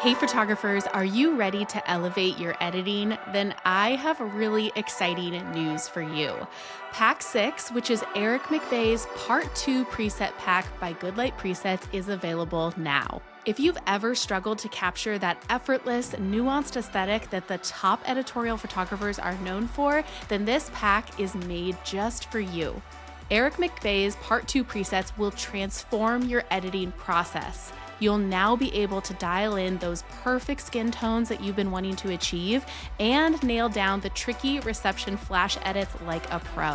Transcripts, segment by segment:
Hey photographers, are you ready to elevate your editing? Then I have really exciting news for you. Pack 6, which is Eric McVeigh's Part 2 preset pack by Goodlight Presets, is available now. If you've ever struggled to capture that effortless, nuanced aesthetic that the top editorial photographers are known for, then this pack is made just for you. Eric McVeigh's Part 2 presets will transform your editing process. You'll now be able to dial in those perfect skin tones that you've been wanting to achieve and nail down the tricky reception flash edits like a pro.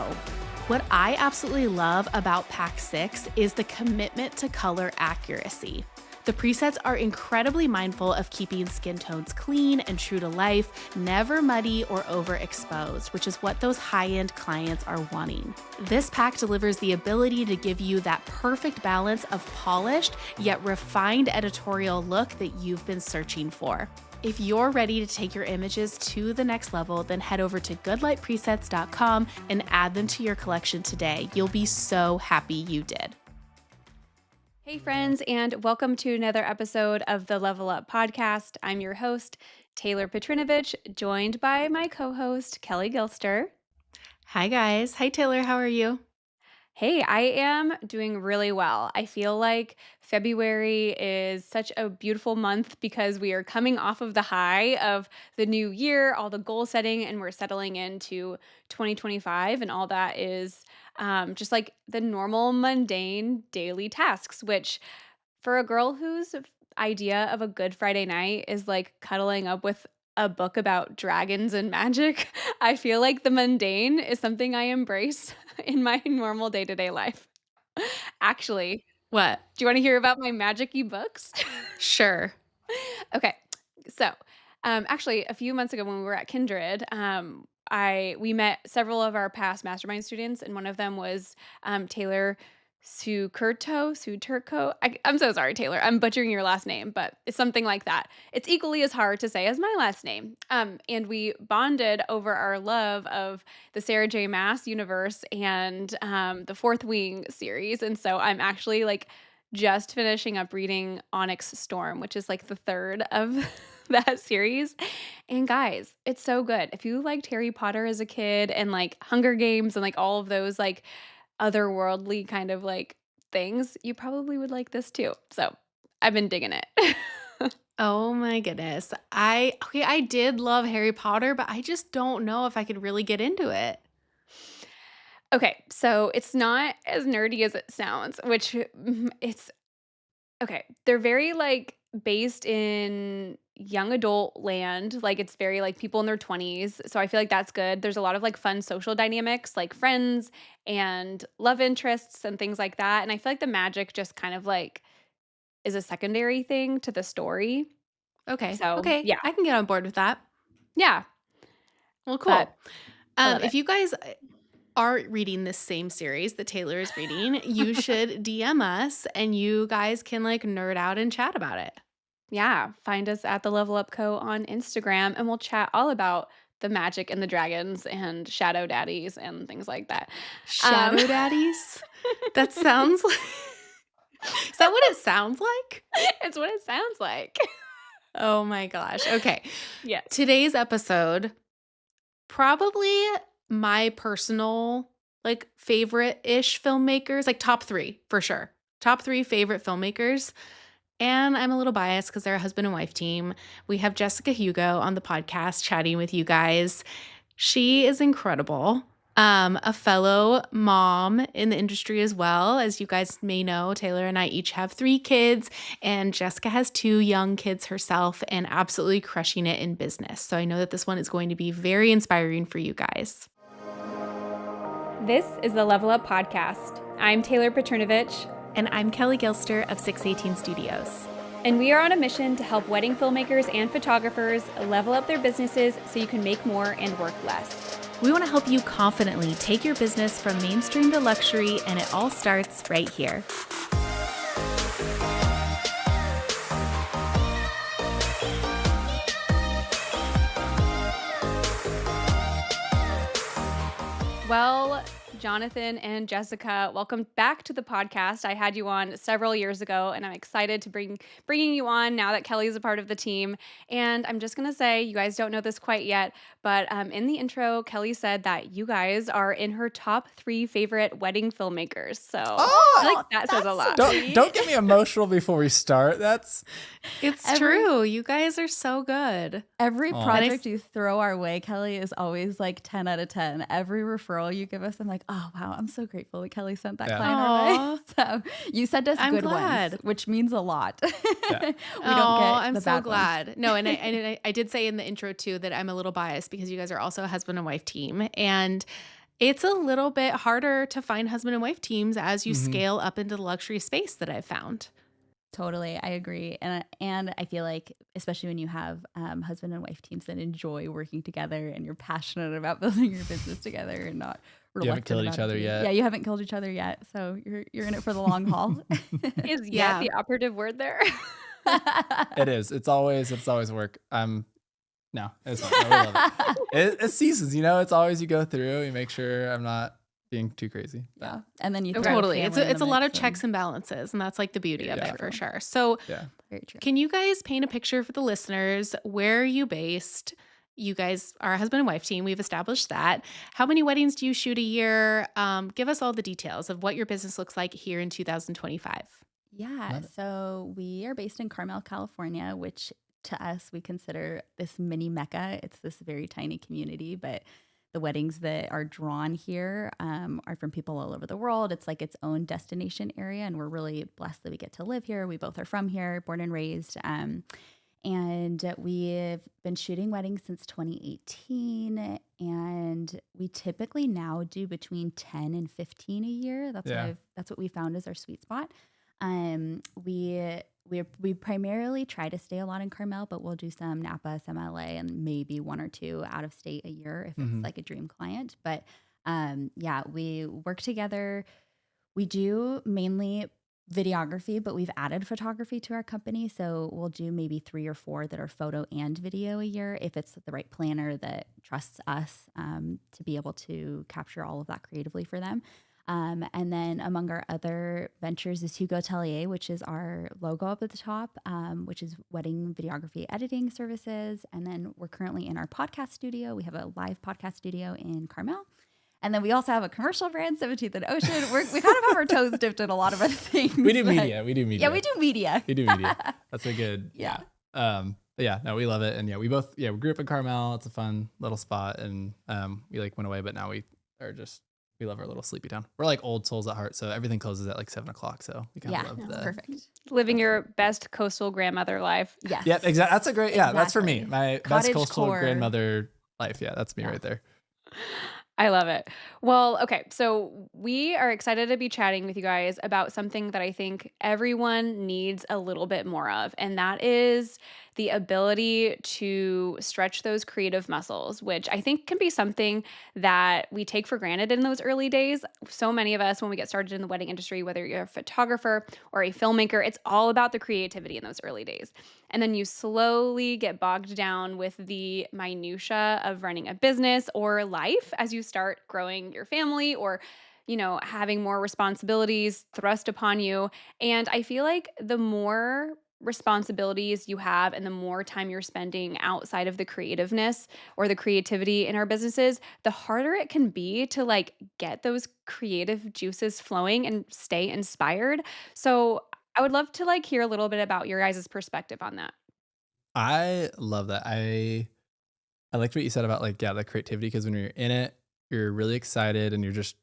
What I absolutely love about Pack 6 is the commitment to color accuracy. The presets are incredibly mindful of keeping skin tones clean and true to life, never muddy or overexposed, which is what those high-end clients are wanting. This pack delivers the ability to give you that perfect balance of polished yet refined editorial look that you've been searching for. If you're ready to take your images to the next level, then head over to goodlightpresets.com and add them to your collection today. You'll be so happy you did. Hey friends, and welcome to another episode of the Level Up podcast. I'm your host, Taylor Petrinovich, joined by my co-host, Kelly Gilster. Hi guys. Hi Taylor, how are you? Hey, I am doing really well. I feel like February is such a beautiful month because we are coming off of the high of the new year, all the goal setting, and we're settling into 2025, and all that is just like the normal, mundane daily tasks, which for a girl whose idea of a good Friday night is like cuddling up with a book about dragons and magic, I feel like the mundane is something I embrace in my normal day-to-day life. Actually, What? do you want to hear about my magic-y books? Sure. Okay. So, actually, a few months ago when we were at Kindred, we met several of our past mastermind students, and one of them was Taylor Suturco. I'm so sorry, Taylor. I'm butchering your last name, but it's something like that. It's equally as hard to say as my last name. And we bonded over our love of the Sarah J. Maas universe and the Fourth Wing series. And so I'm actually like just finishing up reading Onyx Storm, which is like the third of that series. And guys, it's so good. If you liked Harry Potter as a kid and like Hunger Games and like all of those like otherworldly kind of like things, you probably would like this too. So I've been digging it. Oh my goodness. I did love Harry Potter, but I just don't know if I could really get into it. Okay, so it's not as nerdy as it sounds, which it's okay. They're very like based in young adult land. Like it's very like people in their 20s. So I feel like that's good. There's a lot of like fun social dynamics, like friends and love interests and things like that. And I feel like the magic just kind of like is a secondary thing to the story. Okay. So, Okay. yeah. I can get on board with that. Yeah, Well, but cool. I love it. If you guys are reading this same series that Taylor is reading, you should DM us and you guys can like nerd out and chat about it. Yeah, find us at the Level Up Co on Instagram and we'll chat all about the magic and the dragons and shadow daddies and things like that. Um Shadow daddies? That sounds like. Is that what it sounds like? It's what it sounds like. Oh my gosh. Okay. Yes. Today's episode, probably my personal like favorite-ish filmmakers, like top 3 for sure. Top 3 favorite filmmakers. And I'm a little biased because they're a husband and wife team. We have Jessica Hugo on the podcast chatting with you guys. She is incredible. A fellow mom in the industry as well. As you guys may know, Taylor and I each have 3 kids, and Jessica has 2 young kids herself and absolutely crushing it in business. So I know that this one is going to be very inspiring for you guys. This is the Level Up Podcast. I'm Taylor Petrinovich. And I'm Kelly Gilster of 618 Studios. And we are on a mission to help wedding filmmakers and photographers level up their businesses so you can make more and work less. We want to help you confidently take your business from mainstream to luxury, and it all starts right here. Well, Jonathan and Jessica. Welcome back to the podcast. I had you on several years ago, and I'm excited to bringing you on now that Kelly is a part of the team. And I'm just gonna say, you guys don't know this quite yet, but in the intro, Kelly said that you guys are in her top 3 favorite wedding filmmakers. So I feel Oh, like that says a lot. don't get me emotional before we start. It's true. You guys are so good. Every Aw. project you throw our way, Kelly, is always like 10 out of 10. Every referral you give us, I'm like, oh, wow, I'm so grateful that Kelly sent that client our way. So you sent us I'm good glad. ones, which means a lot. Yeah. We don't get I'm the so bad ones. glad. No, and I did say in the intro too that I'm a little biased because you guys are also a husband and wife team. And it's a little bit harder to find husband and wife teams as you scale up into the luxury space that I've found. Totally, I agree, and I feel like, especially when you have husband and wife teams that enjoy working together, and you're passionate about building your business together, and not You haven't reluctant killed about each it other being- yet. Yeah, you haven't killed each other yet, so you're in it for the long haul. Is Yeah. yet the operative word there? It is. It's always work. No, it's fine. No, we love it. It's seasons, It's always you go through. You make sure I'm not being too crazy. Yeah, and then you throw Totally. It's family in a the lot of mix checks and balances, and that's like the beauty of Yeah. it for sure. So Yeah. Very true. can you guys paint a picture for the listeners? Where are you based? You guys are a husband and wife team. We've established that. How many weddings do you shoot a year? Give us all the details of what your business looks like here in 2025. Yeah, Love it. so we are based in Carmel, California, which to us we consider this mini mecca. It's this very tiny community, but the weddings that are drawn here are from people all over the world. It's like its own destination area, and we're really blessed that we get to live here. We both are from here, born and raised. And we've been shooting weddings since 2018, and we typically now do between 10 and 15 a year. That's what we found as our sweet spot. We primarily try to stay a lot in Carmel, but we'll do some Napa, some LA, and maybe 1 or 2 out of state a year if it's like a dream client. But yeah, we work together. We do mainly videography, but we've added photography to our company. So we'll do maybe 3 or 4 that are photo and video a year if it's the right planner that trusts us to be able to capture all of that creatively for them. And then among our other ventures is Hugo Atelier, which is our logo up at the top, which is wedding videography editing services. And then we're currently in our podcast studio. We have a live podcast studio in Carmel. And then we also have a commercial brand, 17th and Ocean. We kind of have our toes dipped in a lot of other things. We do but- media. Yeah, we do media. We do media. That's a good. Yeah. But yeah, no, we love it. And yeah, we grew up in Carmel. It's a fun little spot. And we went away, but now we love our little sleepy town. We're like old souls at heart. So everything closes at 7:00. So we kind of love that's the. perfect. Living your best coastal grandmother life. Yes. Yep, exactly. That's a great, that's for me. Exactly. My best Cottage coastal core. grandmother life. Yeah, that's me Yeah. right there. I love it. Well, okay. So we are excited to be chatting with you guys about something that I think everyone needs a little bit more of, and that is the ability to stretch those creative muscles, which I think can be something that we take for granted in those early days. So many of us, when we get started in the wedding industry, whether you're a photographer or a filmmaker, it's all about the creativity in those early days. And then you slowly get bogged down with the minutia of running a business or life as you start growing your family or having more responsibilities thrust upon you. And I feel like the more responsibilities you have and the more time you're spending outside of the creativeness or the creativity in our businesses, the harder it can be to get those creative juices flowing and stay inspired. So I would love to hear a little bit about your guys' perspective on that. I love that. I liked what you said about the creativity, because when you're in it, you're really excited and you're just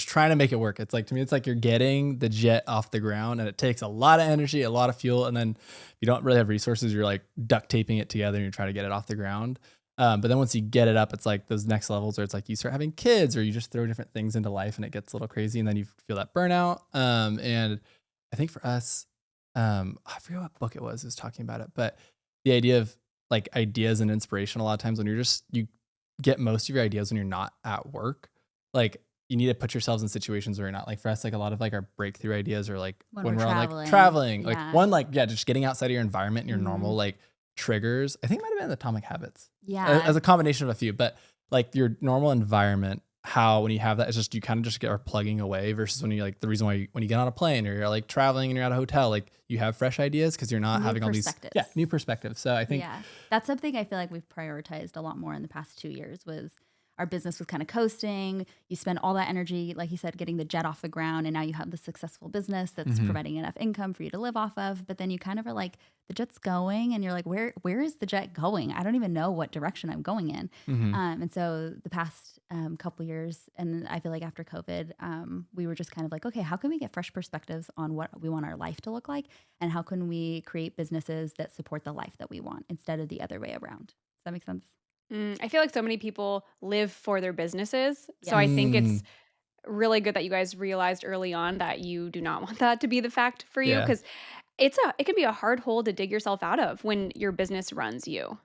trying to make it work. It's to me, it's you're getting the jet off the ground, and it takes a lot of energy, a lot of fuel. And then if you don't really have resources, you're duct taping it together and you're trying to get it off the ground. But then once you get it up, it's those next levels where it's you start having kids, or you just throw different things into life and it gets a little crazy, and then you feel that burnout. And I think for us, I forget what book it was talking about it, but the idea of ideas and inspiration, a lot of times when you get most of your ideas when you're not at work, you need to put yourselves in situations where you're not. For us, a lot of our breakthrough ideas are when we're on traveling, Yeah. just getting outside of your environment and your normal triggers. I think it might have been Atomic Habits. Yeah. As a combination of a few, but your normal environment how when you have that, it's just you kind of just are plugging away versus when you like the reason why when you get on a plane or you're like traveling and you're at a hotel, like you have fresh ideas because you're not New having all these perspectives. new perspectives. So I think Yeah. That's something I feel like we've prioritized a lot more in the past 2 years was our business was kind of coasting. You spend all that energy, like you said, getting the jet off the ground. And now you have the successful business that's providing enough income for you to live off of. But then you kind of are like, the jet's going and you're like, where is the jet going? I don't even know what direction I'm going in. And so the past couple years, and I feel like after COVID, we were just kind of like, okay, how can we get fresh perspectives on what we want our life to look like? And how can we create businesses that support the life that we want instead of the other way around? Does that make sense? I feel like so many people live for their businesses. So I think it's really good that you guys realized early on that you do not want that to be the fact for you, yeah. because it can be a hard hole to dig yourself out of when your business runs you.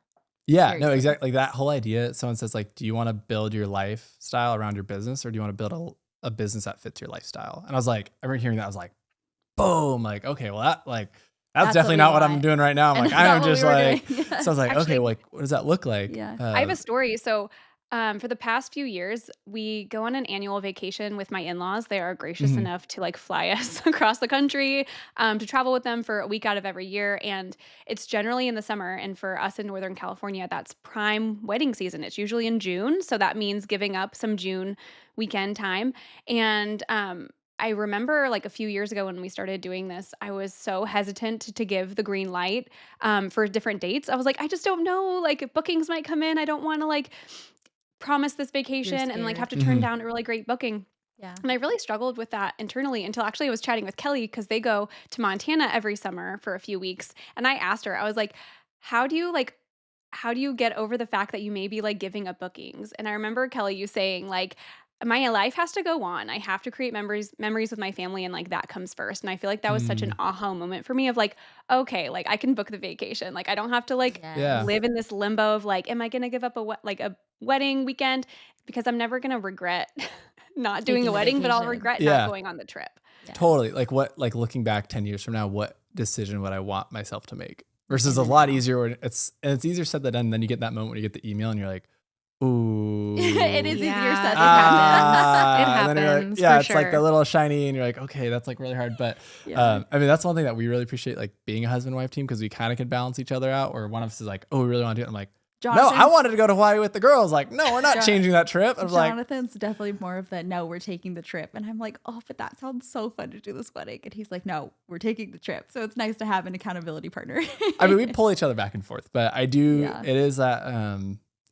Yeah, no, Seriously. exactly. Like that whole idea, someone says like, do you want to build your lifestyle around your business or do you want to build a business that fits your lifestyle? And I was like, I remember hearing that. I was like, boom, like, okay, well that's That's definitely what we not what I'm want. doing right now. I'm And like, that's I not am what we just were like, doing. so I was like, okay, Actually, well, like, what does that look like? Yeah. I have a story. So, for the past few years, we go on an annual vacation with my in-laws. They are gracious Mhm. enough to like fly us across the country, to travel with them for a week out of every year. And it's generally in the summer. And for us in Northern California, that's prime wedding season. It's usually in June. So that means giving up some June weekend time. And, I remember like a few years ago when we started doing this, I was so hesitant to give the green light for different dates. I was like, I just don't know. Like bookings might come in. I don't want to like promise this You're vacation and like have scared. to turn down a really great booking. Yeah. And I really struggled with that internally until actually I was chatting with Kelly because they go to Montana every summer for a few weeks. And I asked her, I was like, how do you like, how do you get over the fact that you may be like giving up bookings? And I remember Kelly, you saying like, my life has to go on. I have to create memories with my family, and like that comes first. And I feel like that was such an Mm, aha moment for me of like, okay, like I can book the vacation. Like I don't have to like yeah, Yes. live in this limbo of like, am I going to give up like a wedding weekend? Because I'm never going to regret not doing Taking a the wedding, but I'll vacation. regret not yeah, going on the trip. Yeah. totally. Like what, like looking back 10 years from now, what decision would I want myself to make versus In a the lot now. easier when it's easier said than done. And then you get that moment when you get the email and you're like, ooh, It is easier said Yeah, than done. it and then you're like, happens yeah, for it's like the sure. little shiny, and you're like, okay, that's like really hard. But Yeah. I mean, that's one thing that we really appreciate, like being a husband wife team, because we kind of can balance each other out. Or one of us is like, oh, we really want to do it. I'm like, no, I Jonathan's wanted to go to Hawaii with the girls. Like, no, we're not Jon- changing that trip. I'm like, Jonathan's definitely more of the no, we're taking the trip. And I'm like, oh, but that sounds so fun to do this wedding. And he's like, no, we're taking the trip. So it's nice to have an accountability partner. I mean, we pull each other back and forth, but I do. Yeah. It is that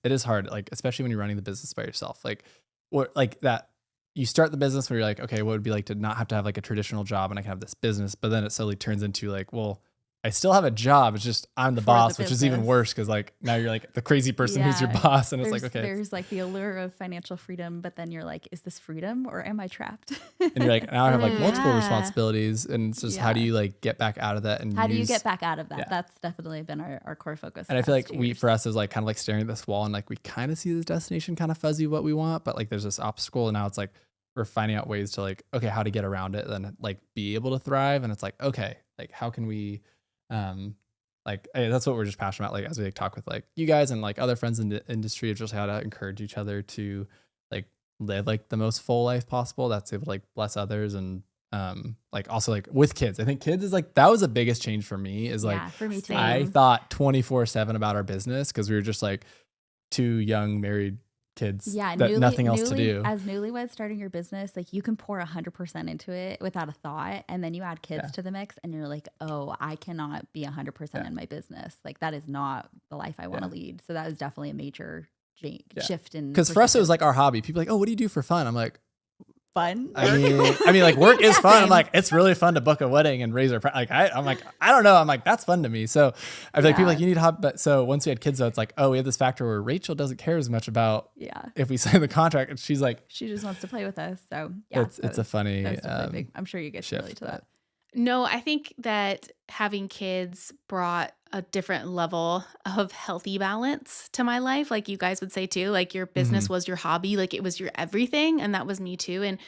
it is hard, like especially when you're running the business by yourself, like or like that. You start the business where you're like, okay, what would it be like to not have to have like a traditional job and I can have this business, but then it slowly turns into like, well, I still have a job. It's just I'm the For the boss, which is even business. worse because like now you're like the crazy person who's your Yeah. boss, and it's like okay, There's like the allure of financial freedom, but then you're like, is this freedom or am I trapped? and you're like now I have like multiple Yeah. responsibilities, and it's just how do Yeah. you like get back out of that and How do you use- get back out of that? Yeah. That's definitely been our core focus. And the I feel past like 2 we, years. for us, is like kind of like staring at this wall and like we kind of see this destination kind of fuzzy what we want, but like there's this obstacle. And now it's like we're finding out ways to like, okay, how to get around it, then like be able to thrive. And it's like, okay, like how can we, like that's what we're just passionate about. Like as we like, talk with like you guys and like other friends in the industry of just how to encourage each other to like live like the most full life possible. That's able to like bless others and like also like with kids. I think kids is like that was the biggest change for me is like Yeah, for me too. I Same. thought 24/7 about our business because we were just like two young married kids Yeah, that nothing else to do. As newlyweds starting your business, like you can pour 100% into it without a thought, and then you add kids Yeah. to the mix, and you're like, oh, I cannot be 100% Yeah. in my business. Like that is not the life I want to Yeah. lead. So that was definitely a major Yeah. shift in. Because for us, it was perspective. like our hobby. People are like, oh, what do you do for fun? I'm like, fun. I mean, like work is fun. I'm Same. like, it's really fun to book a wedding and raise our, I'm like, I don't know. I'm like, that's fun to me. So I feel like people are Yeah. like, you need a hobby. But so once we had kids though, it's like, oh, we have this factor where Rachel doesn't care as much about Yeah, if we sign the contract. And she's like, she just wants to play with us. So yeah, it's a funny that's definitely big. I'm sure you get to relate shift. to that. No, I think that having kids brought a different level of healthy balance to my life. Like you guys would say too, like your business was your hobby, like it was your everything. And that was me too. And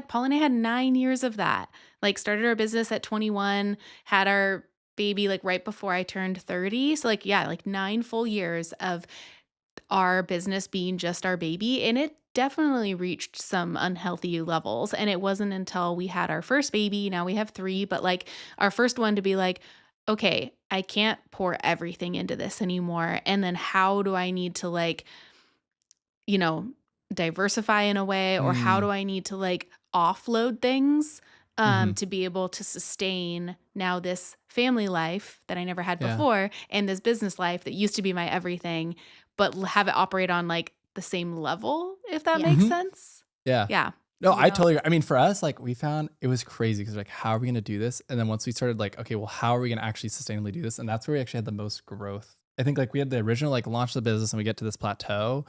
Paul and I had 9 years of that. Like started our business at 21, had our baby like right before I turned 30. So like, yeah, like 9 full years of our business being just our baby. And it definitely reached some unhealthy levels. And it wasn't until we had our first baby, now we have 3, but like our first one to be like, okay, I can't pour everything into this anymore. And then how do I need to like, you know, diversify in a way, or how do I need to like offload things to be able to sustain now this family life that I never had Yeah. before, and this business life that used to be my everything, but have it operate on like the same level, if that Yeah. makes sense. Yeah. Yeah. No, I Yeah. totally, I mean, for us, like we found it was crazy because like, how are we going to do this? And then once we started like, okay, well, how are we going to actually sustainably do this? And that's where we actually had the most growth. I think like we had the original like launch the business and we get to this plateau.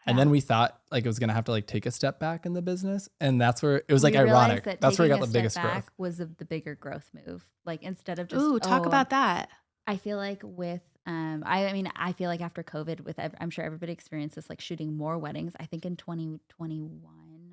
And then we thought like it was going to have to like take a step back in the business. And that's where it was like We realized ironic. that That's where we taking got a the step biggest back growth. was the bigger growth move. Like instead of just Ooh, talk about that. I feel like with I mean I feel like after COVID with I'm sure everybody experienced this, like shooting more weddings. I think in 2021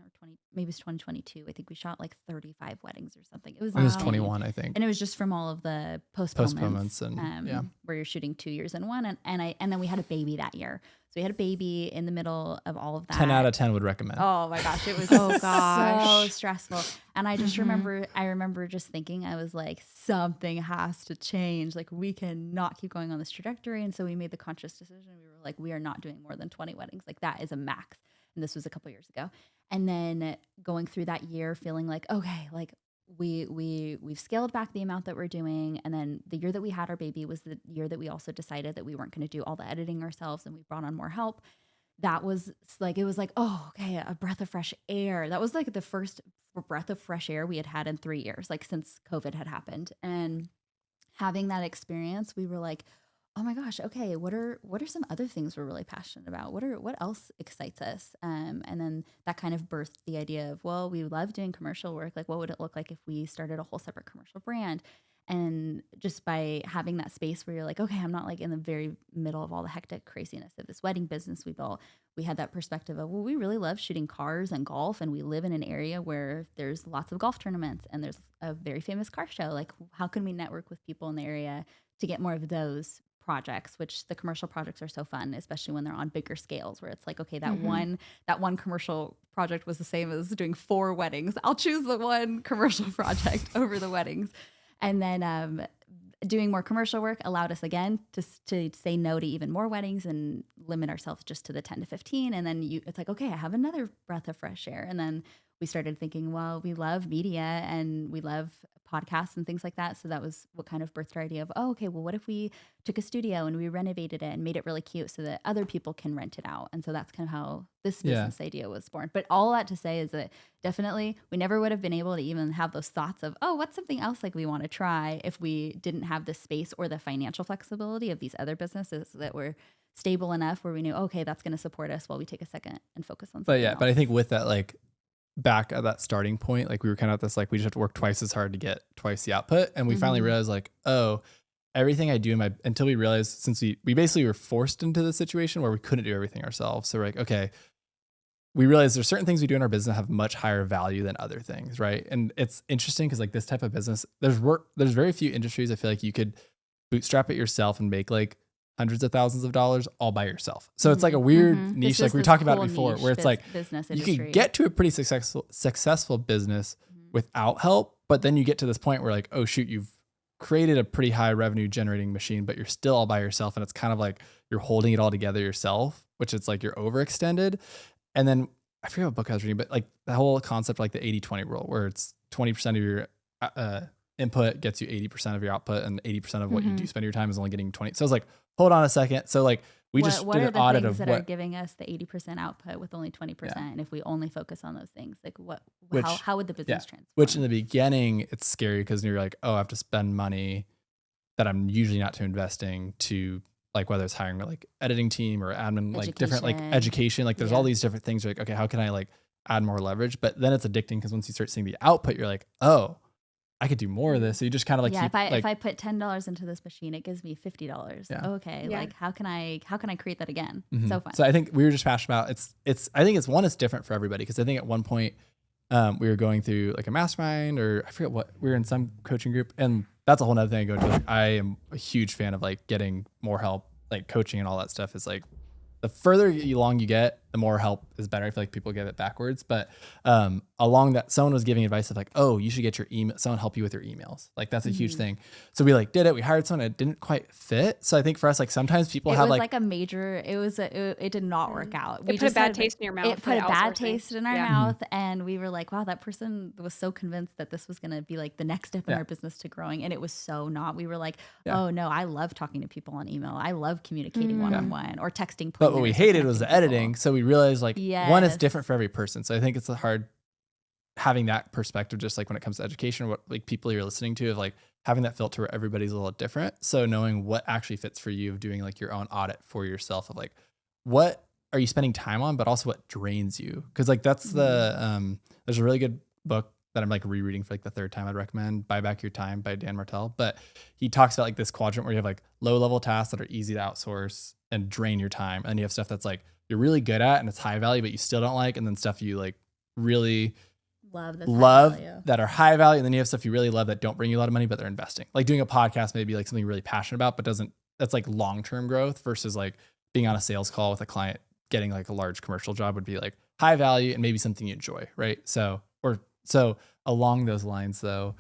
or 20 maybe it's 2022, I think we shot like 35 weddings or something. It was It was insane. 21, I think. And it was just from all of the postponements And yeah. where you're shooting 2 years in one, and then we had a baby that year. So we had a baby in the middle of all of that. 10 out of 10 would recommend. Oh my gosh, it was Oh so gosh. stressful. And I just remember just thinking, I was like, something has to change. Like we cannot keep going on this trajectory. And so we made the conscious decision. We were like, we are not doing more than 20 weddings. Like that is a max. And this was a couple years ago. And then going through that year, feeling like, okay, like we've scaled back the amount that we're doing. And then the year that we had our baby was the year that we also decided that we weren't going to do all the editing ourselves, and we brought on more help. That was like, it was like, oh, okay, a breath of fresh air. That was like the first breath of fresh air we had in 3 years, like since COVID had happened. And having that experience, we were like, oh my gosh, okay, what are some other things we're really passionate about? What else excites us? And then that kind of birthed the idea of, well, we love doing commercial work. Like, what would it look like if we started a whole separate commercial brand? And just by having that space where you're like, okay, I'm not like in the very middle of all the hectic craziness of this wedding business we built, we had that perspective of, well, we really love shooting cars and golf, and we live in an area where there's lots of golf tournaments and there's a very famous car show. Like, how can we network with people in the area to get more of those projects? Which the commercial projects are so fun, especially when they're on bigger scales, where it's like, okay, that one commercial project was the same as doing 4 weddings. I'll choose the one commercial project over the weddings. And then doing more commercial work allowed us again to say no to even more weddings and limit ourselves just to the 10 to 15. And then it's like, okay, I have another breath of fresh air. And then we started thinking, well, we love media and we love podcasts and things like that. So that was what kind of birthed our idea of, oh, okay, well, what if we took a studio and we renovated it and made it really cute so that other people can rent it out? And so that's kind of how this business idea was born. But all that to say is that definitely we never would have been able to even have those thoughts of, oh, what's something else like we want to try, if we didn't have the space or the financial flexibility of these other businesses that were stable enough where we knew, okay, that's going to support us while we take a second and focus on something else. But I think with that, like back at that starting point, like we were kind of at this, like we just have to work twice as hard to get twice the output. And we finally realized like, oh, everything I do until we realized, since we basically were forced into the situation where we couldn't do everything ourselves. So we're like, okay, we realized there's certain things we do in our business that have much higher value than other things. Right. And it's interesting because like this type of business, there's very few industries I feel like you could bootstrap it yourself and make like hundreds of thousands of dollars all by yourself. So it's like a weird niche, like we were talking about it before, where it's like you can get to a pretty successful business without help, but then you get to this point where like, oh shoot, you've created a pretty high revenue generating machine, but you're still all by yourself. And it's kind of like you're holding it all together yourself, which it's like you're overextended. And then I forget what book I was reading, but like the whole concept, like the 80-20 rule, where it's 20% of your input gets you 80% of your output, and 80% of what you do spend your time is only getting 20. So I was like, hold on a second. So like we just did an audit of what are giving us the 80% output with only 20%. And if we only focus on those things, like how would the business transform? Which in the beginning, it's scary because you're like, oh, I have to spend money that I'm usually not to investing to, like whether it's hiring like editing team or admin, like different like education, like there's all these different things. You're like, okay, how can I like add more leverage? But then it's addicting because once you start seeing the output, you're like, oh, I could do more of this. So you just kind of like, if I put $10 into this machine, it gives me $50. Yeah. Okay. Yeah. Like how can I create that again? So fun. So I think we were just passionate about I think it's different for everybody. Cause I think at one point we were going through like a mastermind, or I forget what, we were in some coaching group, and that's a whole nother thing I go to. Like, I am a huge fan of like getting more help, like coaching and all that stuff is like the further along you get, the more help is better. I feel like people get it backwards. But along that, someone was giving advice of like, oh, you should get your email, someone help you with your emails. Like that's a huge thing. So we like did it. We hired someone. It didn't quite fit. So I think for us, like sometimes people It have was like a major, it did not work out. It put a bad taste in your mouth. It put a bad outsourcing. taste in our mouth. And we were like, wow, that person was so convinced that this was going to be like the next step in our business to growing. And it was so not. We were like, oh no, I love talking to people on email. I love communicating one-on-one or texting. But what we hated was the editing. So we realized like one is Yes. different for every person. So I think it's hard having that perspective, just like when it comes to education, what like people you're listening to, of like having that filter where everybody's a little different. So knowing what actually fits for you, of doing like your own audit for yourself of like, what are you spending time on, but also what drains you? Cause like that's the, there's a really good book that I'm like rereading for like the third time. I'd recommend Buy Back Your Time by Dan Martell. But he talks about like this quadrant where you have like low level tasks that are easy to outsource and drain your time. And you have stuff that's like, you're really good at and it's high value, but you still don't like. And then stuff you like really love that are high value. And then you have stuff you really love that don't bring you a lot of money, but they're investing. Like doing a podcast, maybe like something you're really passionate about, but that's like long-term growth versus like being on a sales call with a client, getting like a large commercial job would be like high value and maybe something you enjoy. Right. So along those lines though,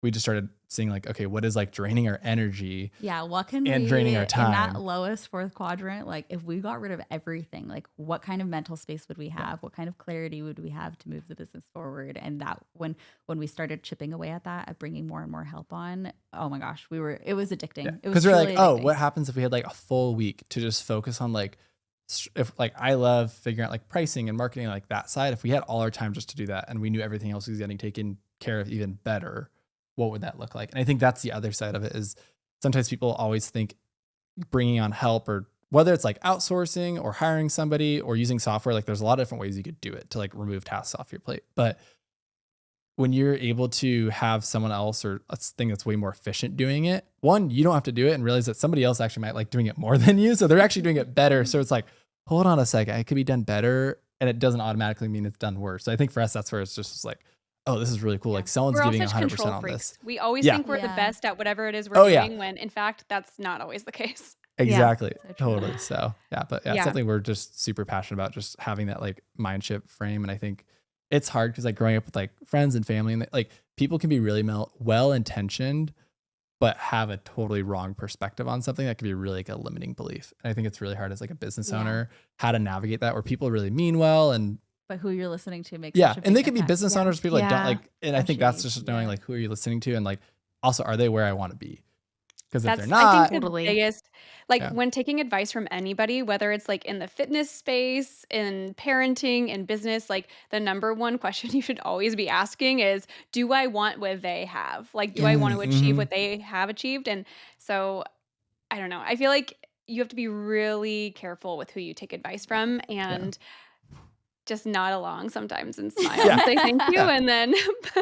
we just started seeing like, okay, what is like draining our energy? Yeah. What can and we, draining our in time. that lowest fourth quadrant, like if we got rid of everything, like what kind of mental space would we have? What kind of clarity would we have to move the business forward? And that when we started chipping away at that, at bringing more and more help on, oh my gosh, it was addicting. It was Because we're like, truly oh, addicting. what happens if we had like a full week to just focus on like, if like I love figuring out like pricing and marketing, like that side, if we had all our time just to do that and we knew everything else was getting taken care of even better, what would that look like? And I think that's the other side of it, is sometimes people always think bringing on help, or whether it's like outsourcing or hiring somebody or using software, like there's a lot of different ways you could do it to like remove tasks off your plate. But when you're able to have someone else or a thing that's way more efficient doing it, one, you don't have to do it and realize that somebody else actually might like doing it more than you. So they're actually doing it better. So it's like, hold on a second, it could be done better. And it doesn't automatically mean it's done worse. So I think for us, that's where it's just like, oh, this is really cool. Like someone's We're all giving such 100% control on freaks. this. We always Yeah. think we're the Yeah. best at whatever it is we're yeah. doing, when in fact that's not always the case. Exactly. so true. Totally. So yeah, but yeah, Yeah. it's something we're just super passionate about, just having that like mindship frame. And I think it's hard because like growing up with like friends and family, and like people can be really well-intentioned, but have a totally wrong perspective on something that could be really like a limiting belief. And I think it's really hard as like a business owner, how to navigate that, where people really mean well. And But who you're listening to makes yeah, such a and big they could be impact. business owners, people that don't Yeah. like, and I think that's Especially, just knowing like who are you listening to, and like also are they where I want to be? Because if That's, they're I not, think, the Totally. biggest, like Yeah. when taking advice from anybody, whether it's like in the fitness space, in parenting, in business, like the number one question you should always be asking is, do I want what they have? Like, do I want to achieve what they have achieved? And so I don't know. I feel like you have to be really careful with who you take advice from, and just nod along sometimes and smile Yeah. and say thank you. Yeah. And then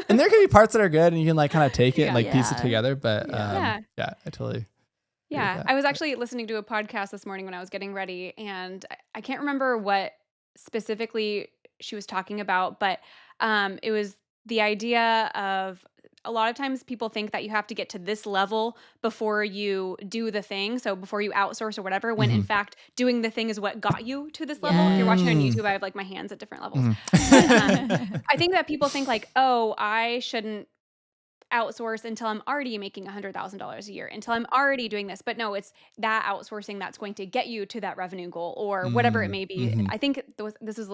and there can be parts that are good and you can like kind of take it and like piece it Yeah. together. But Yeah. I totally agree with yeah, that. I was actually listening to a podcast this morning when I was getting ready, and I can't remember what specifically she was talking about, but it was the idea of, a lot of times people think that you have to get to this level before you do the thing. So before you outsource or whatever, when in fact doing the thing is what got you to this level. If you're watching on Yes. YouTube, I have like my hands at different levels. Mhm. But I think that people think like, oh, I shouldn't outsource until I'm already making $100,000 a year, until I'm already doing this. But no, it's that outsourcing that's going to get you to that revenue goal or whatever it may be. Mhm. I think this is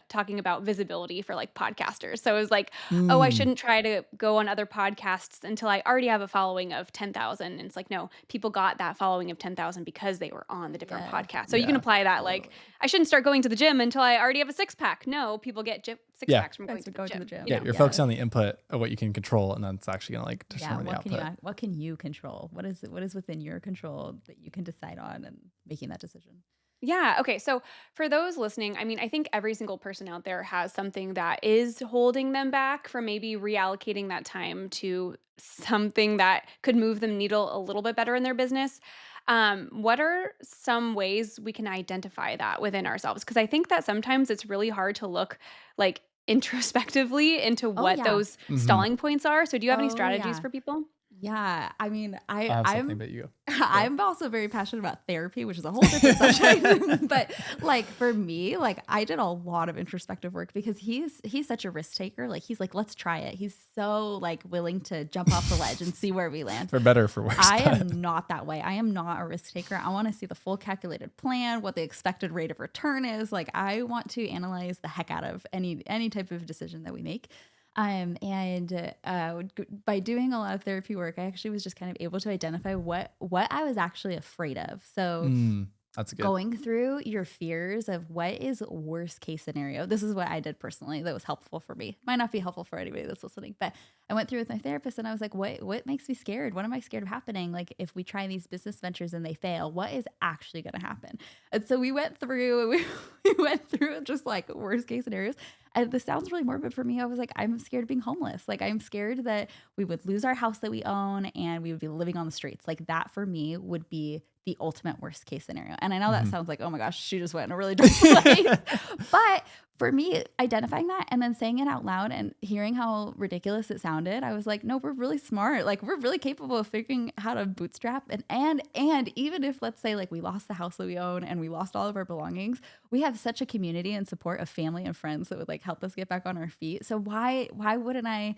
talking about visibility for like podcasters. So it was like, oh, I shouldn't try to go on other podcasts until I already have a following of 10,000. And it's like, no, people got that following of 10,000 because they were on the different Yeah. podcasts. So you can apply that like, I shouldn't start going to the gym until I already have a six pack. No, people get six Yeah. packs from going to the gym. Yeah, you're focused on the input of what you can control, and then it's actually gonna like Yeah, determine the output. what can you control? What is within your control that you can decide on, and making that decision? Yeah. Okay. So for those listening, I mean, I think every single person out there has something that is holding them back from maybe reallocating that time to something that could move the needle a little bit better in their business. What are some ways we can identify that within ourselves? Because I think that sometimes it's really hard to look like introspectively into what yeah. those Mhm. stalling points are. So do you have any Oh, strategies yeah. for people? Yeah, I mean, I have something, I'm but you go. I'm also very passionate about therapy, which is a whole different subject. But like for me, like I did a lot of introspective work because he's such a risk taker. Like he's like, let's try it. He's so like willing to jump off the ledge and see where we land. For better or for worse. I but- am not that way. I am not a risk taker. I want to see the full calculated plan, what the expected rate of return is. Like I want to analyze the heck out of any type of decision that we make. By doing a lot of therapy work, I actually was just kind of able to identify what I was actually afraid of. So That's good. going through your fears of what is worst case scenario. This is what I did personally that was helpful for me. Might not be helpful for anybody that's listening, but I went through with my therapist and I was like, what makes me scared? What am I scared of happening? Like if we try these business ventures and they fail, what is actually going to happen? And so we went through just like worst case scenarios. And this sounds really morbid for me. I was like, I'm scared of being homeless. Like I'm scared that we would lose our house that we own and we would be living on the streets. Like that for me would be the ultimate worst case scenario. And I know that sounds like, oh my gosh, she just went in a really dark place. But for me, identifying that and then saying it out loud and hearing how ridiculous it sounded, I was like, no, we're really smart. Like we're really capable of figuring how to bootstrap. And even if let's say like we lost the house that we own and we lost all of our belongings, we have such a community and support of family and friends that would like help us get back on our feet. So why wouldn't I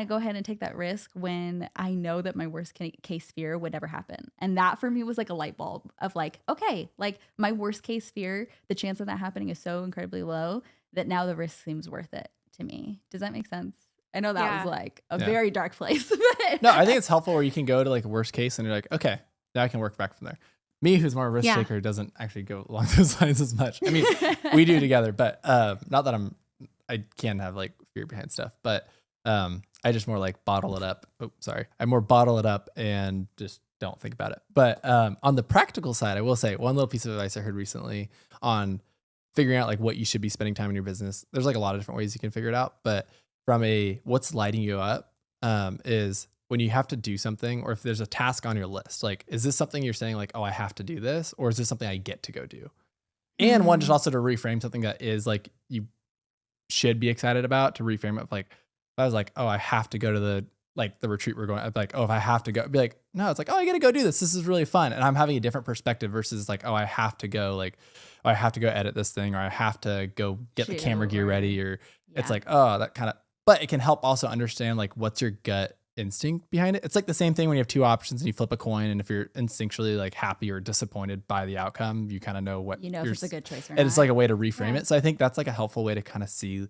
go ahead and take that risk when I know that my worst case fear would never happen? And that for me was like a light bulb of like, okay, like my worst case fear, the chance of that happening is so incredibly low that now the risk seems worth it to me. Does that make sense? I know that was like a very dark place. No, I think it's helpful where you can go to like worst case and you're like, okay, now I can work back from there. Me, who's more risk taker, doesn't actually go along those lines as much. I mean, we do together, but not that I can have like fear behind stuff, but I just more like bottle it up. Oh, sorry. I more bottle it up and just don't think about it. But on the practical side, I will say one little piece of advice I heard recently on figuring out like what you should be spending time in your business. There's like a lot of different ways you can figure it out, but from what's lighting you up is when you have to do something, or if there's a task on your list, like, is this something you're saying like, oh, I have to do this, or is this something I get to go do? And one, just also to reframe something that is like, you should be excited about, to reframe it. Like, if I was like, oh, I have to go to the retreat we're going, I'd be like, oh, if I have to go, I'd be like, no, it's like, oh, I got to go do this. This is really fun. And I'm having a different perspective versus like, oh, I have to go, like, oh, I have to go edit this thing, or I have to go get the camera gear ready, or it's like, oh, that kind of, but it can help also understand like what's your gut instinct behind it. It's like the same thing when you have two options and you flip a coin, and if you're instinctually like happy or disappointed by the outcome, you kind of know what if it's a good choice or and not. it's like a way to reframe it. So I think that's like a helpful way to kind of see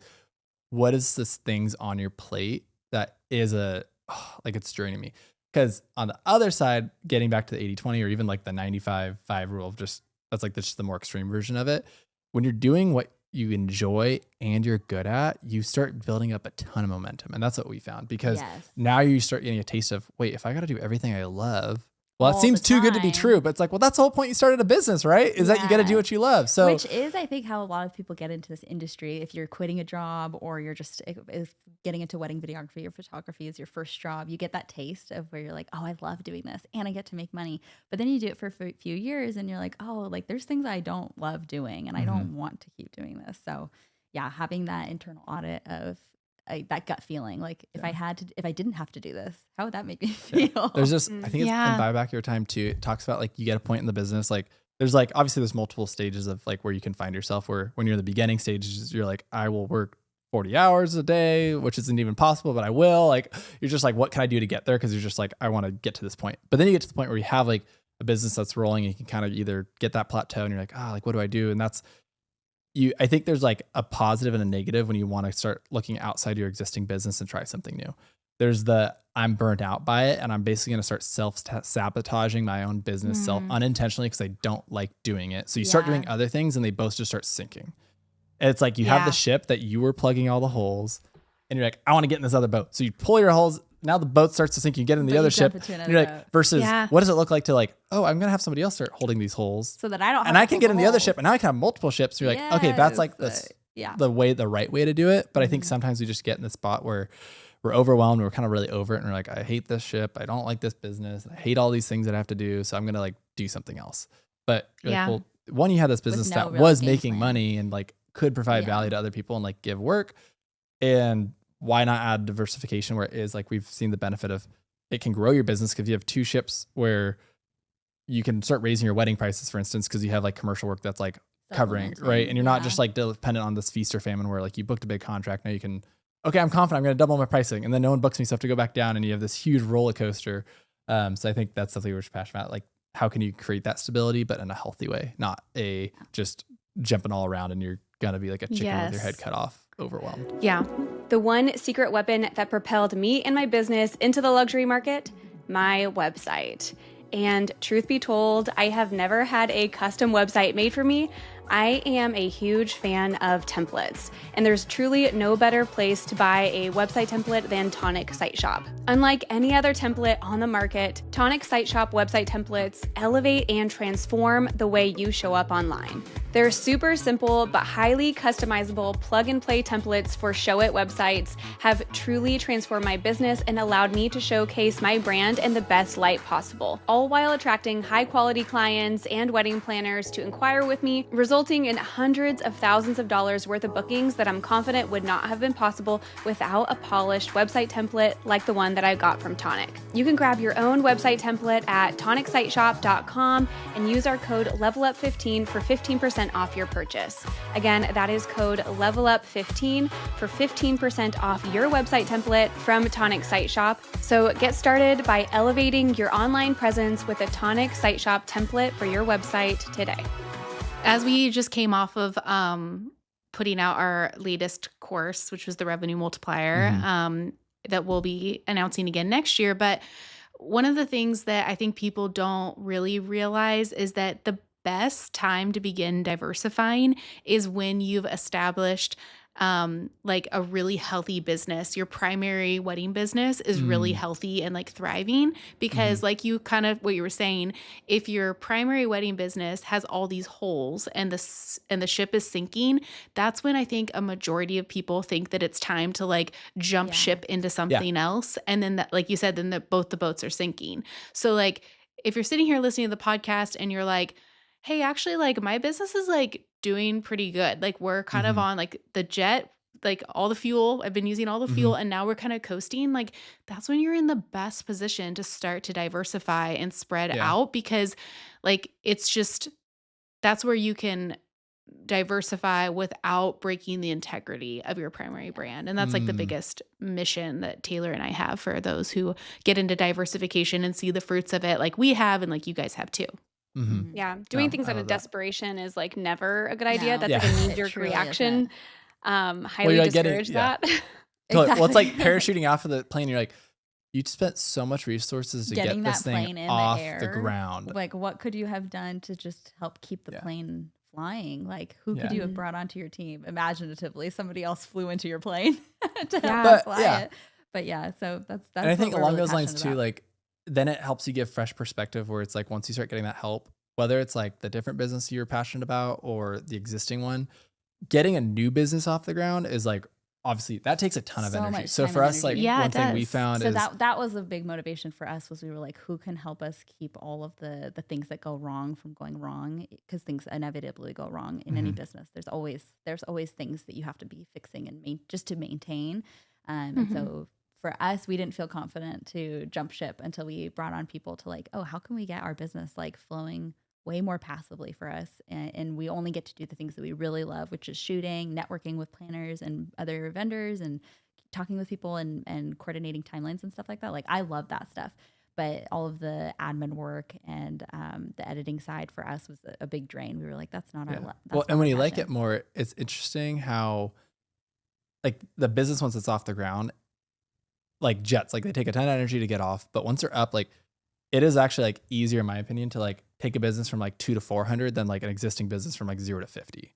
what is this things on your plate that is like it's draining me. Because on the other side, getting back to the 80-20 or even like the 95-5 rule of just, that's like just the more extreme version of it. When you're doing what you enjoy and you're good at, you start building up a ton of momentum. And that's what we found, because now you start getting a taste of, wait, if I got to do everything I love, well, it seems too good to be true, but it's like, well, that's the whole point you started a business, right? Is that you got to do what you love. So, which is, I think, how a lot of people get into this industry. If you're quitting a job, or you're just if getting into wedding videography or photography is your first job, you get that taste of where you're like, oh, I love doing this and I get to make money. But then you do it for a few years and you're like, oh, like there's things I don't love doing and I don't want to keep doing this. So yeah, having that internal audit of that gut feeling, like if I didn't have to do this, how would that make me feel? There's just, I think it's in Buy Back Your Time too. It talks about like, you get a point in the business, like there's like, obviously there's multiple stages of like where you can find yourself, where when you're in the beginning stages, you're like, I will work 40 hours a day, which isn't even possible, but I will. Like, you're just like, what can I do to get there? Cause you're just like, I want to get to this point. But then you get to the point where you have like a business that's rolling and you can kind of either get that plateau and you're like, like, what do I do? And that's, I think there's like a positive and a negative when you want to start looking outside your existing business and try something new. There's I'm burnt out by it and I'm basically going to start self-sabotaging my own business unintentionally because I don't like doing it. So you start doing other things and they both just start sinking. And it's like you have the ship that you were plugging all the holes and you're like, I want to get in this other boat. So you pull your holes. Now the boat starts to sink. You get in the other ship. And you're like, versus what does it look like to like, oh, I'm going to have somebody else start holding these holes so that I don't have and I can get in the other ship and now I can have multiple ships. So you're like, okay, that's like this, the right way to do it. But I think sometimes we just get in the spot where we're overwhelmed. We're kind of really over it. And we're like, I hate this ship. I don't like this business. I hate all these things that I have to do. So I'm going to like do something else. But you're like, well, one, you had this business that was making money and like could provide value to other people and like give work. And why not add diversification where it is like we've seen the benefit of it can grow your business because you have two ships where you can start raising your wedding prices, for instance, because you have like commercial work that's like covering, right? And you're not just like dependent on this feast or famine where like you booked a big contract. Now you can, okay, I'm confident I'm going to double my pricing. And then no one books me, so I have to go back down and you have this huge roller coaster. So I think that's something we're passionate about. Like, how can you create that stability, but in a healthy way, not a just jumping all around and you're going to be like a chicken with your head cut off, overwhelmed. Yeah. The one secret weapon that propelled me and my business into the luxury market, my website. And truth be told, I have never had a custom website made for me. I am a huge fan of templates, and there's truly no better place to buy a website template than Tonic Site Shop. Unlike any other template on the market, Tonic Site Shop website templates elevate and transform the way you show up online. They're super simple but highly customizable plug-and-play templates for Show It websites have truly transformed my business and allowed me to showcase my brand in the best light possible, all while attracting high-quality clients and wedding planners to inquire with me, resulting in hundreds of thousands of dollars worth of bookings that I'm confident would not have been possible without a polished website template like the one that I got from Tonic. You can grab your own website template at tonicsiteshop.com and use our code LEVELUP15 for 15% off your purchase. Again, that is code LEVELUP15 for 15% off your website template from Tonic Site Shop. So get started by elevating your online presence with a Tonic Site Shop template for your website today. As we just came off of putting out our latest course, which was the Revenue Multiplier, that we'll be announcing again next year. But one of the things that I think people don't really realize is that the best time to begin diversifying is when you've established like a really healthy business. Your primary wedding business is really healthy and like thriving because like you kind of what you were saying, if your primary wedding business has all these holes and the ship is sinking, that's when I think a majority of people think that it's time to like jump ship into something else. And then that, like you said, then both the boats are sinking. So like if you're sitting here listening to the podcast and you're like, hey, actually, like my business is like doing pretty good. Like we're kind of on like the jet, like all the fuel. I've been using all the fuel and now we're kind of coasting. Like that's when you're in the best position to start to diversify and spread out because like it's just, that's where you can diversify without breaking the integrity of your primary brand. And that's like the biggest mission that Taylor and I have for those who get into diversification and see the fruits of it like we have and like you guys have too. Yeah. Doing things out of desperation is like never a good idea. No. That's like a knee-jerk reaction. Highly discourage that. Totally. Well, it's like parachuting off of the plane. You're like, you spent so much resources to Getting get this that plane thing in off the air. the ground. Like, what could you have done to just help keep the plane flying? Like, who could you have brought onto your team? Imaginatively, somebody else flew into your plane to help fly it. But yeah, so that's and I think what we're along really those lines passionate too, about. like then it helps you give fresh perspective where it's like once you start getting that help, whether it's like the different business you're passionate about or the existing one, getting a new business off the ground is like obviously that takes a ton of energy. So for us, like one thing we found is that was a big motivation for us was we were like, who can help us keep all of the things that go wrong from going wrong? Because things inevitably go wrong in any business. There's always things that you have to be fixing and just to maintain. And so for us, we didn't feel confident to jump ship until we brought on people to like, oh, how can we get our business like flowing way more passively for us? And we only get to do the things that we really love, which is shooting, networking with planners and other vendors and talking with people and coordinating timelines and stuff like that. Like I love that stuff. But all of the admin work and the editing side for us was a big drain. We were like, that's not our well, and when you like it more, it's interesting how like the business once it's off the ground, like jets, like they take a ton of energy to get off, but once they're up, like it is actually like easier in my opinion to like take a business from like 2 to 400 than like an existing business from like 0 to 50.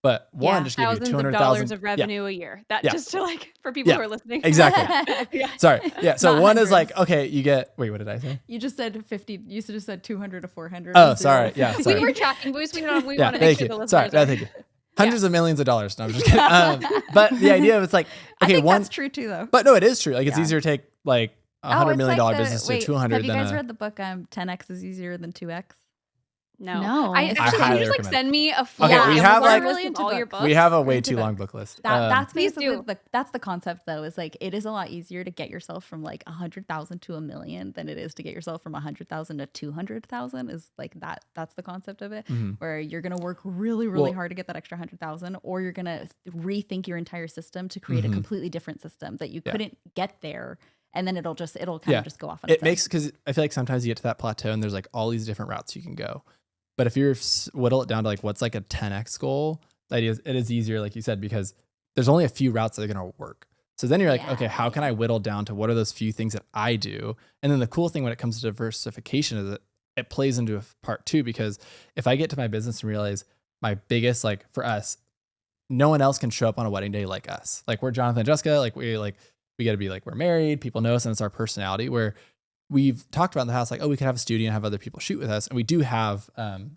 But one just give you $200,000 of revenue a year. That just to like for people who are listening. Exactly. Sorry. Yeah. So one is like, okay, you get, wait, what did I say? You just said 50. You just said 200 to 400. Oh, sorry. Yeah. Sorry. We were tracking, but we want to thank make sure you. the listeners Sorry. are. Thank you. Hundreds of millions of dollars. No, I'm just kidding. But the idea of it's like, okay, I think that's true too, though. But no, it is true. Like it's easier to take like $100 million business to 200 Have you than guys read the book 10x is easier than 2x? No. I No. I actually, can you highly just, like, recommend. send me a full Okay, Yeah, we Amazon have we're like list really of into all your books. we books? have a We're way into too long books. book list. That's Please basically do. that's the concept though, is like it is a lot easier to get yourself from like 100,000 to 1 million than it is to get yourself from 100,000 to 200,000, is like that's the concept of it, Mhm. where you're gonna work really, really Well, hard to get that extra 100,000, or you're gonna rethink your entire system to create a mhm. completely different system that you Yeah. couldn't get there, and then it'll kind Yeah. of just go off on It its own. makes because I feel like sometimes you get to that plateau and there's like all these different routes you can go. But if you're whittle it down to like what's like a 10x goal, it is easier, like you said, because there's only a few routes that are going to work. So then you're like, okay, Yeah, how can yeah. I whittle down to what are those few things that I do? And then the cool thing when it comes to diversification is that it plays into a part too, because if I get to my business and realize my biggest, like for us, no one else can show up on a wedding day like us. Like we're Jonathan and Jessica, we got to be like, we're married, people know us and it's our personality, where we've talked about in the past, like, oh, we could have a studio and have other people shoot with us. And we do have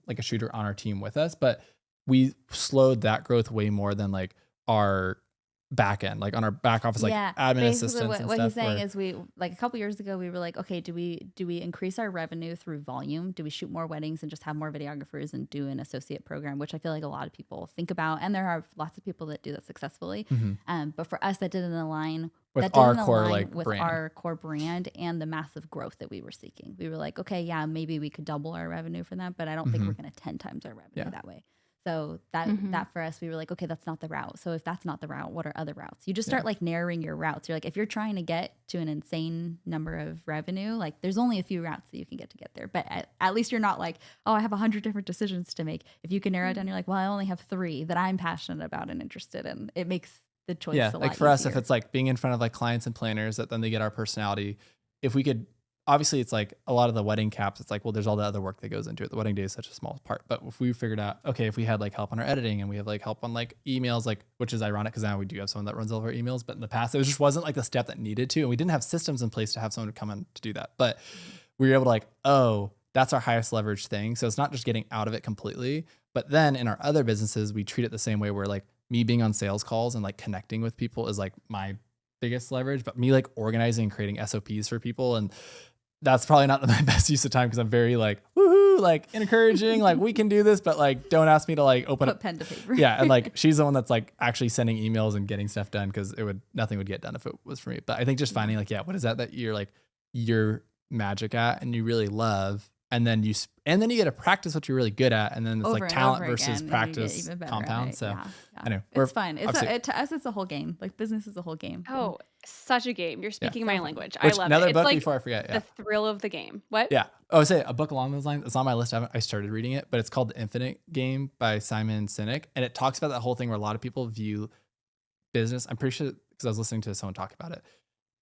like a shooter on our team with us, but we slowed that growth way more than like our back end, like on our back office, like Yeah, admin basically assistants and what he's stuff. saying Where, is, we like a couple years ago we were like, okay, do we increase our revenue through volume? Do we shoot more weddings and just have more videographers and do an associate program, which I feel like a lot of people think about, and there are lots of people that do that successfully. Mhm. But for us, that didn't align. with That our didn't core align like with brand. our core brand and the massive growth that we were seeking. We were like, okay, yeah, maybe we could double our revenue for that, but I don't think we're Mhm. going to 10 times our revenue Yeah. that way. So that for us, we were like, okay, that's not the route. So if that's not the route, what are other routes? You just Yeah. start like narrowing your routes. You're like, if you're trying to get to an insane number of revenue, like there's only a few routes that you can get there. But at least you're not like, oh, I have 100 different decisions to make. If you can narrow it down, you're like, well, I only have 3 that I'm passionate about and interested in. It makes the choice Yeah, a like lot for us, if easier. it's like being in front of like clients and planners that then they get our personality, if we could, obviously it's like a lot of the wedding caps, it's like, well, there's all the other work that goes into it. The wedding day is such a small part. But if we figured out, okay, if we had like help on our editing and we have like help on like emails, like, which is ironic because now we do have someone that runs all of our emails, but in the past, it just wasn't like the step that needed to. And we didn't have systems in place to have someone come in to do that. But we were able to like, oh, that's our highest leverage thing. So it's not just getting out of it completely. But then in our other businesses, we treat it the same way, where like me being on sales calls and like connecting with people is like my biggest leverage, but me like organizing and creating SOPs for people. And that's probably not my best use of time because I'm very like, woohoo, like encouraging, like we can do this, but like don't ask me to like open Put up. pen to paper. Yeah. And like she's the one that's like actually sending emails and getting stuff done because nothing would get done if it was for me. But I think just finding like, yeah, what is that you're like, you're magic at and you really love. And then you get to practice what you're really good at. And then it's Over like and talent over versus again, and you get practice even better at compound. it. So Yeah, I know it's fun. obviously- To us, it's a whole game. Like business is a whole game. Oh, such a game. You're Yeah. speaking my language. I which love another it. It's book like before I forget. Yeah. the thrill of the game. What? Yeah. Oh, say a book along those lines. It's on my list. I started reading it, but it's called The Infinite Game by Simon Sinek. And it talks about that whole thing where a lot of people view business. I'm pretty sure because I was listening to someone talk about it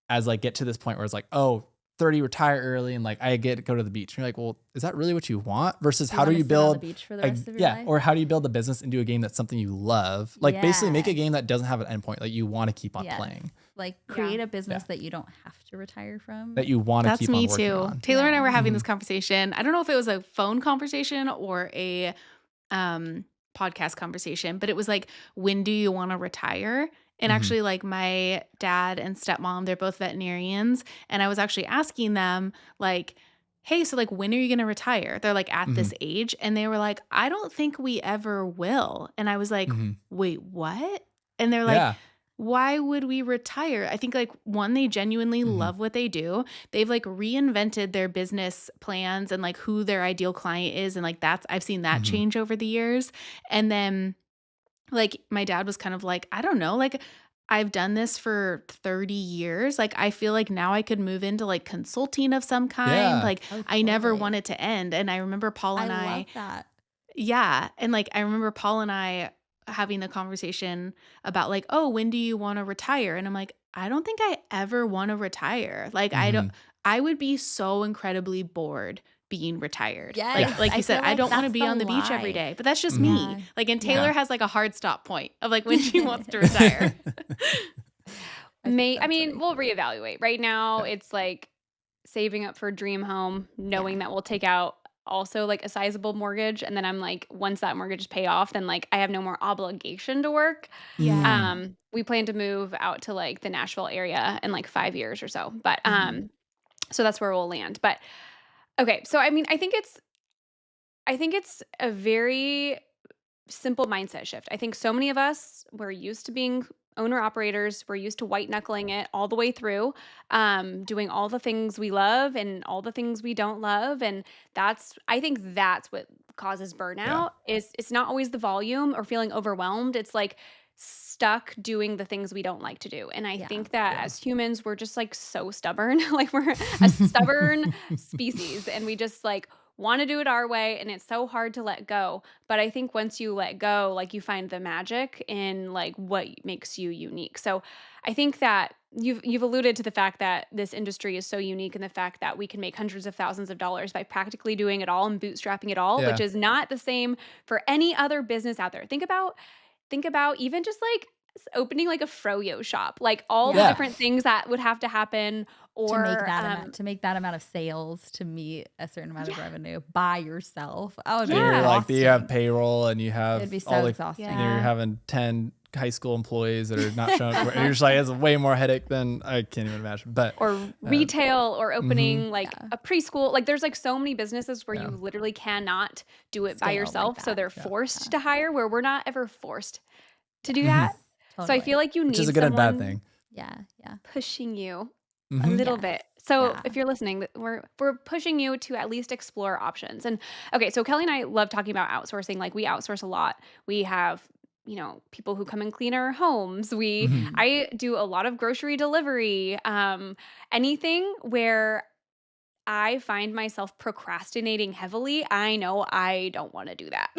as like get to this point where it's like, oh, 30, retire early. And like, I get to go to the beach. And you're like, well, is that really what you want? Versus how do wanna you sit on the build beach for the rest of your life? or how do you build a business into a game that's something you love? Like basically make Yeah. a game that doesn't have an endpoint that you want to keep on Yes. playing, Like Yeah. create a business Yeah. that you don't have to retire from. that you want to That's keep on me working too. on. Taylor and I were having Mhm. this conversation. I don't know if it was a phone conversation or a podcast conversation, but it was like, when do you want to retire? And Mhm. actually, like my dad and stepmom, they're both veterinarians. And I was actually asking them, like, hey, so like, when are you going to retire? They're like at this age. And they were like, I don't think we ever will. And I was like, Mhm. wait, what? And they're like, Yeah. why would we retire? I think like one, they genuinely Mhm. love what they do. They've like reinvented their business plans and like who their ideal client is. And like I've seen that Mhm. change over the years. And then like my dad was kind of like, I don't know, like I've done this for 30 years. Like I feel like now I could move into like consulting of some kind. Yeah. Like Oh, I never totally. want it to end. And I remember Paul and I love that. yeah. And like I remember Paul and I having the conversation about like, oh, when do you want to retire? And I'm like, I don't think I ever want to retire. Like Mhm. I would be so incredibly bored being retired. Yes, Like I you said, feel I like don't want to that's be the on the beach every lie. day. But that's just Mhm. me. Yeah. Like and Yeah. Taylor has like a hard stop point of like when she wants to retire. I think I that's mean, really we'll cool. reevaluate. Right now, Yeah. it's like saving up for a dream home, knowing that we'll take out also like a sizable mortgage. And then I'm like, once that mortgage is paid off, then like I have no more obligation to work. Yeah. We plan to move out to like the Nashville area in like 5 years or so. But Mhm. so that's where we'll land. But okay, so I mean, I think it's I think it's a very simple mindset shift. I think so many of us, we're used to being owner operators. We're used to white knuckling it all the way through, doing all the things we love and all the things we don't love. And I think that's what causes Yeah. burnout is it's not always the volume or feeling overwhelmed. It's like stuck doing the things we don't like to do. And I Yeah. think that Yeah. as humans, we're just like so stubborn. Like we're a stubborn species and we just like want to do it our way and it's so hard to let go. But I think once you let go, like you find the magic in like what makes you unique. So I think that you've alluded to the fact that this industry is so unique and the fact that we can make hundreds of thousands of dollars by practically doing it all and bootstrapping it all, which Yeah. is not the same for any other business out there. Think about even just like opening like a froyo shop, like all the Yeah. different things that would have to happen or To make that amount of sales to meet a certain amount of yeah. revenue by yourself. Oh, it'd And be you're like, you have exhausting. payroll and you have It'd be so all the, exhausting. and you're Yeah. having 10 high school employees that are not showing up. And you're just like, it's way more headache than I can't even imagine. But or retail or opening like Yeah. a preschool. Like there's like so many businesses where yeah. you literally cannot do it by Scale like yourself. So that. they're Yeah. forced to hire where we're not ever forced to do that. So I Totally. feel like you Which need is a good and someone bad thing. Yeah. Yeah. pushing you a Mhm. little Yes. bit. So Yeah. if you're listening, we're pushing you to at least explore options. And okay, so Kelly and I love talking about outsourcing. Like we outsource a lot. We have people who come and clean our homes. Mhm. I do a lot of grocery delivery. Anything where I find myself procrastinating heavily, I know I don't want to do that.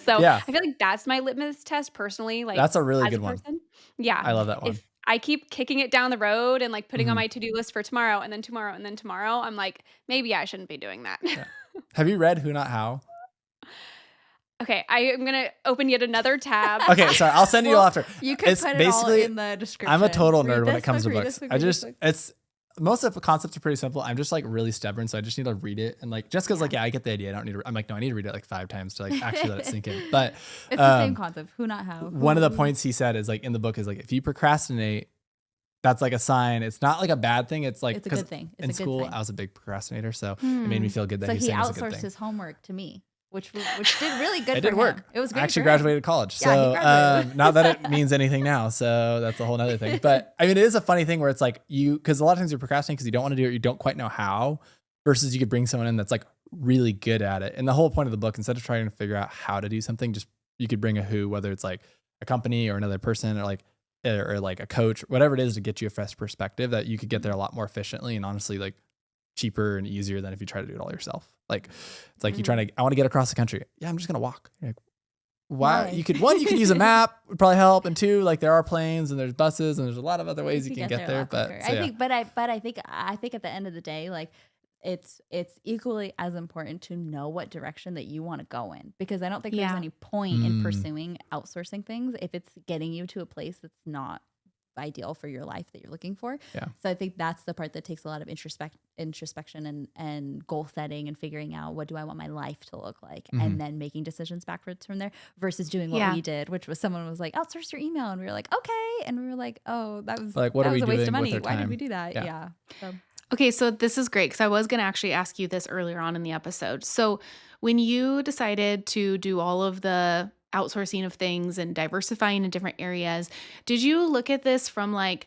So Yeah. I feel like that's my litmus test personally, like That's a really as a good one. person. Yeah. I love that one. If I keep kicking it down the road and like putting on Mhm. my to-do list for tomorrow and then tomorrow and then tomorrow, I'm like, maybe I shouldn't be doing that. Yeah. Have you read Who Not How? Okay, I am gonna open yet another tab. Okay, sorry. I'll send you Well, all after. You could It's put it all basically- in the description. I'm a total Read nerd when this it comes book, to read books. this book, I read this just, book. it's, most of the concepts are pretty simple. I'm just like really stubborn. So I just need to read it. And like, just cause like, yeah, I get the idea. I don't need to, I'm like, no, I need to read it like 5 times to like actually let it sink in. But It's the same concept. Who not how. one of the Who- points he said is like in the book is like, if you procrastinate, that's like a sign. It's not like a bad thing. It's like, It's a 'cause good thing. It's in a good school, thing. I was a big procrastinator. So it made me feel good that So he's he saying it's a good outsourced thing. his homework to me, which did really good It for did work. him. It was great. I actually for him. graduated college. Yeah, he So graduated. not that it means anything now. So that's a whole nother thing. But I mean, it is a funny thing where it's like because a lot of times you're procrastinating because you don't want to do it. You don't quite know how versus you could bring someone in that's like really good at it. And the whole point of the book, instead of trying to figure out how to do something, just you could bring a who, whether it's like a company or another person or like a coach, whatever it is to get you a fresh perspective that you could get there a lot more efficiently and honestly like cheaper and easier than if you try to do it all yourself. Like it's like I want to get across the country. Yeah, I'm just gonna walk. You're like, why? Why? You could use a map, would probably help, and 2, like there are planes and there's buses and there's a lot of other ways you can get a there. lot But quicker. so, yeah. I think at the end of the day, like it's equally as important to know what direction that you want to go in, because I don't think there's Yeah. any point in Mm. pursuing outsourcing things if it's getting you to a place that's not ideal for your life that you're looking for. Yeah. So I think that's the part that takes a lot of introspection and goal setting and figuring out what do I want my life to look like, Mhm. and then making decisions backwards from there versus doing what Yeah. we did, which was someone was like, outsource your email. And we were like, okay. And we were like, oh, that was Like, what are that we was a waste doing of with money. our Why did time? we do that? Yeah. Yeah. So Okay, so this is great because I was going to actually ask you this earlier on in the episode. So, when you decided to do all of the outsourcing of things and diversifying in different areas, did you look at this from like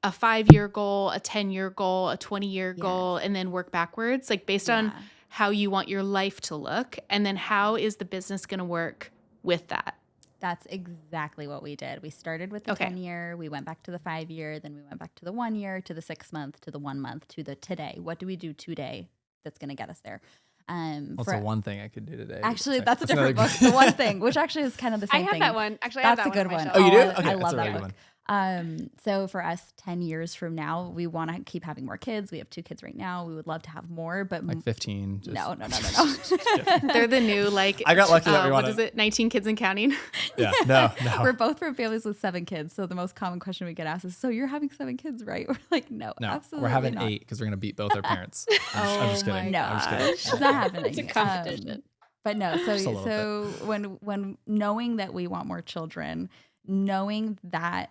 a 5-year goal, a 10-year goal, a 20-year goal, and then work backwards, like based on Yeah. how you want your life to look? And then how is the business going to work with that? That's exactly what we did. We started with the Okay. 10-year, we went back to the 5-year, then we went back to the 1-year, to the 6-month, to the 1-month, to the today. What do we do today that's going to get us there? What's the one thing I could do today? Actually, Sorry. that's a different another book. good- The one thing, which actually is kind of the I same have thing. that one. Actually, I have That's that a good on my one. shelf. Oh, you do? I Okay, love that's a that really good book. one. So for us, 10 years from now, we want to keep having more kids. We have 2 kids right now. We would love to have more, but Like 15. Just, no. They're the new like I got lucky that we what wanted- is it? 19 kids and counting. Yeah, no. We're both from families with 7 kids. So the most common question we get asked is, so you're having 7 kids, right? We're like, no, No, absolutely we're having not. 8 because we're gonna beat both our parents. I'm just Oh kidding. No, I'm just kidding. it's not happening. It's a competition. But no, Just a little so when knowing that we want more children, knowing that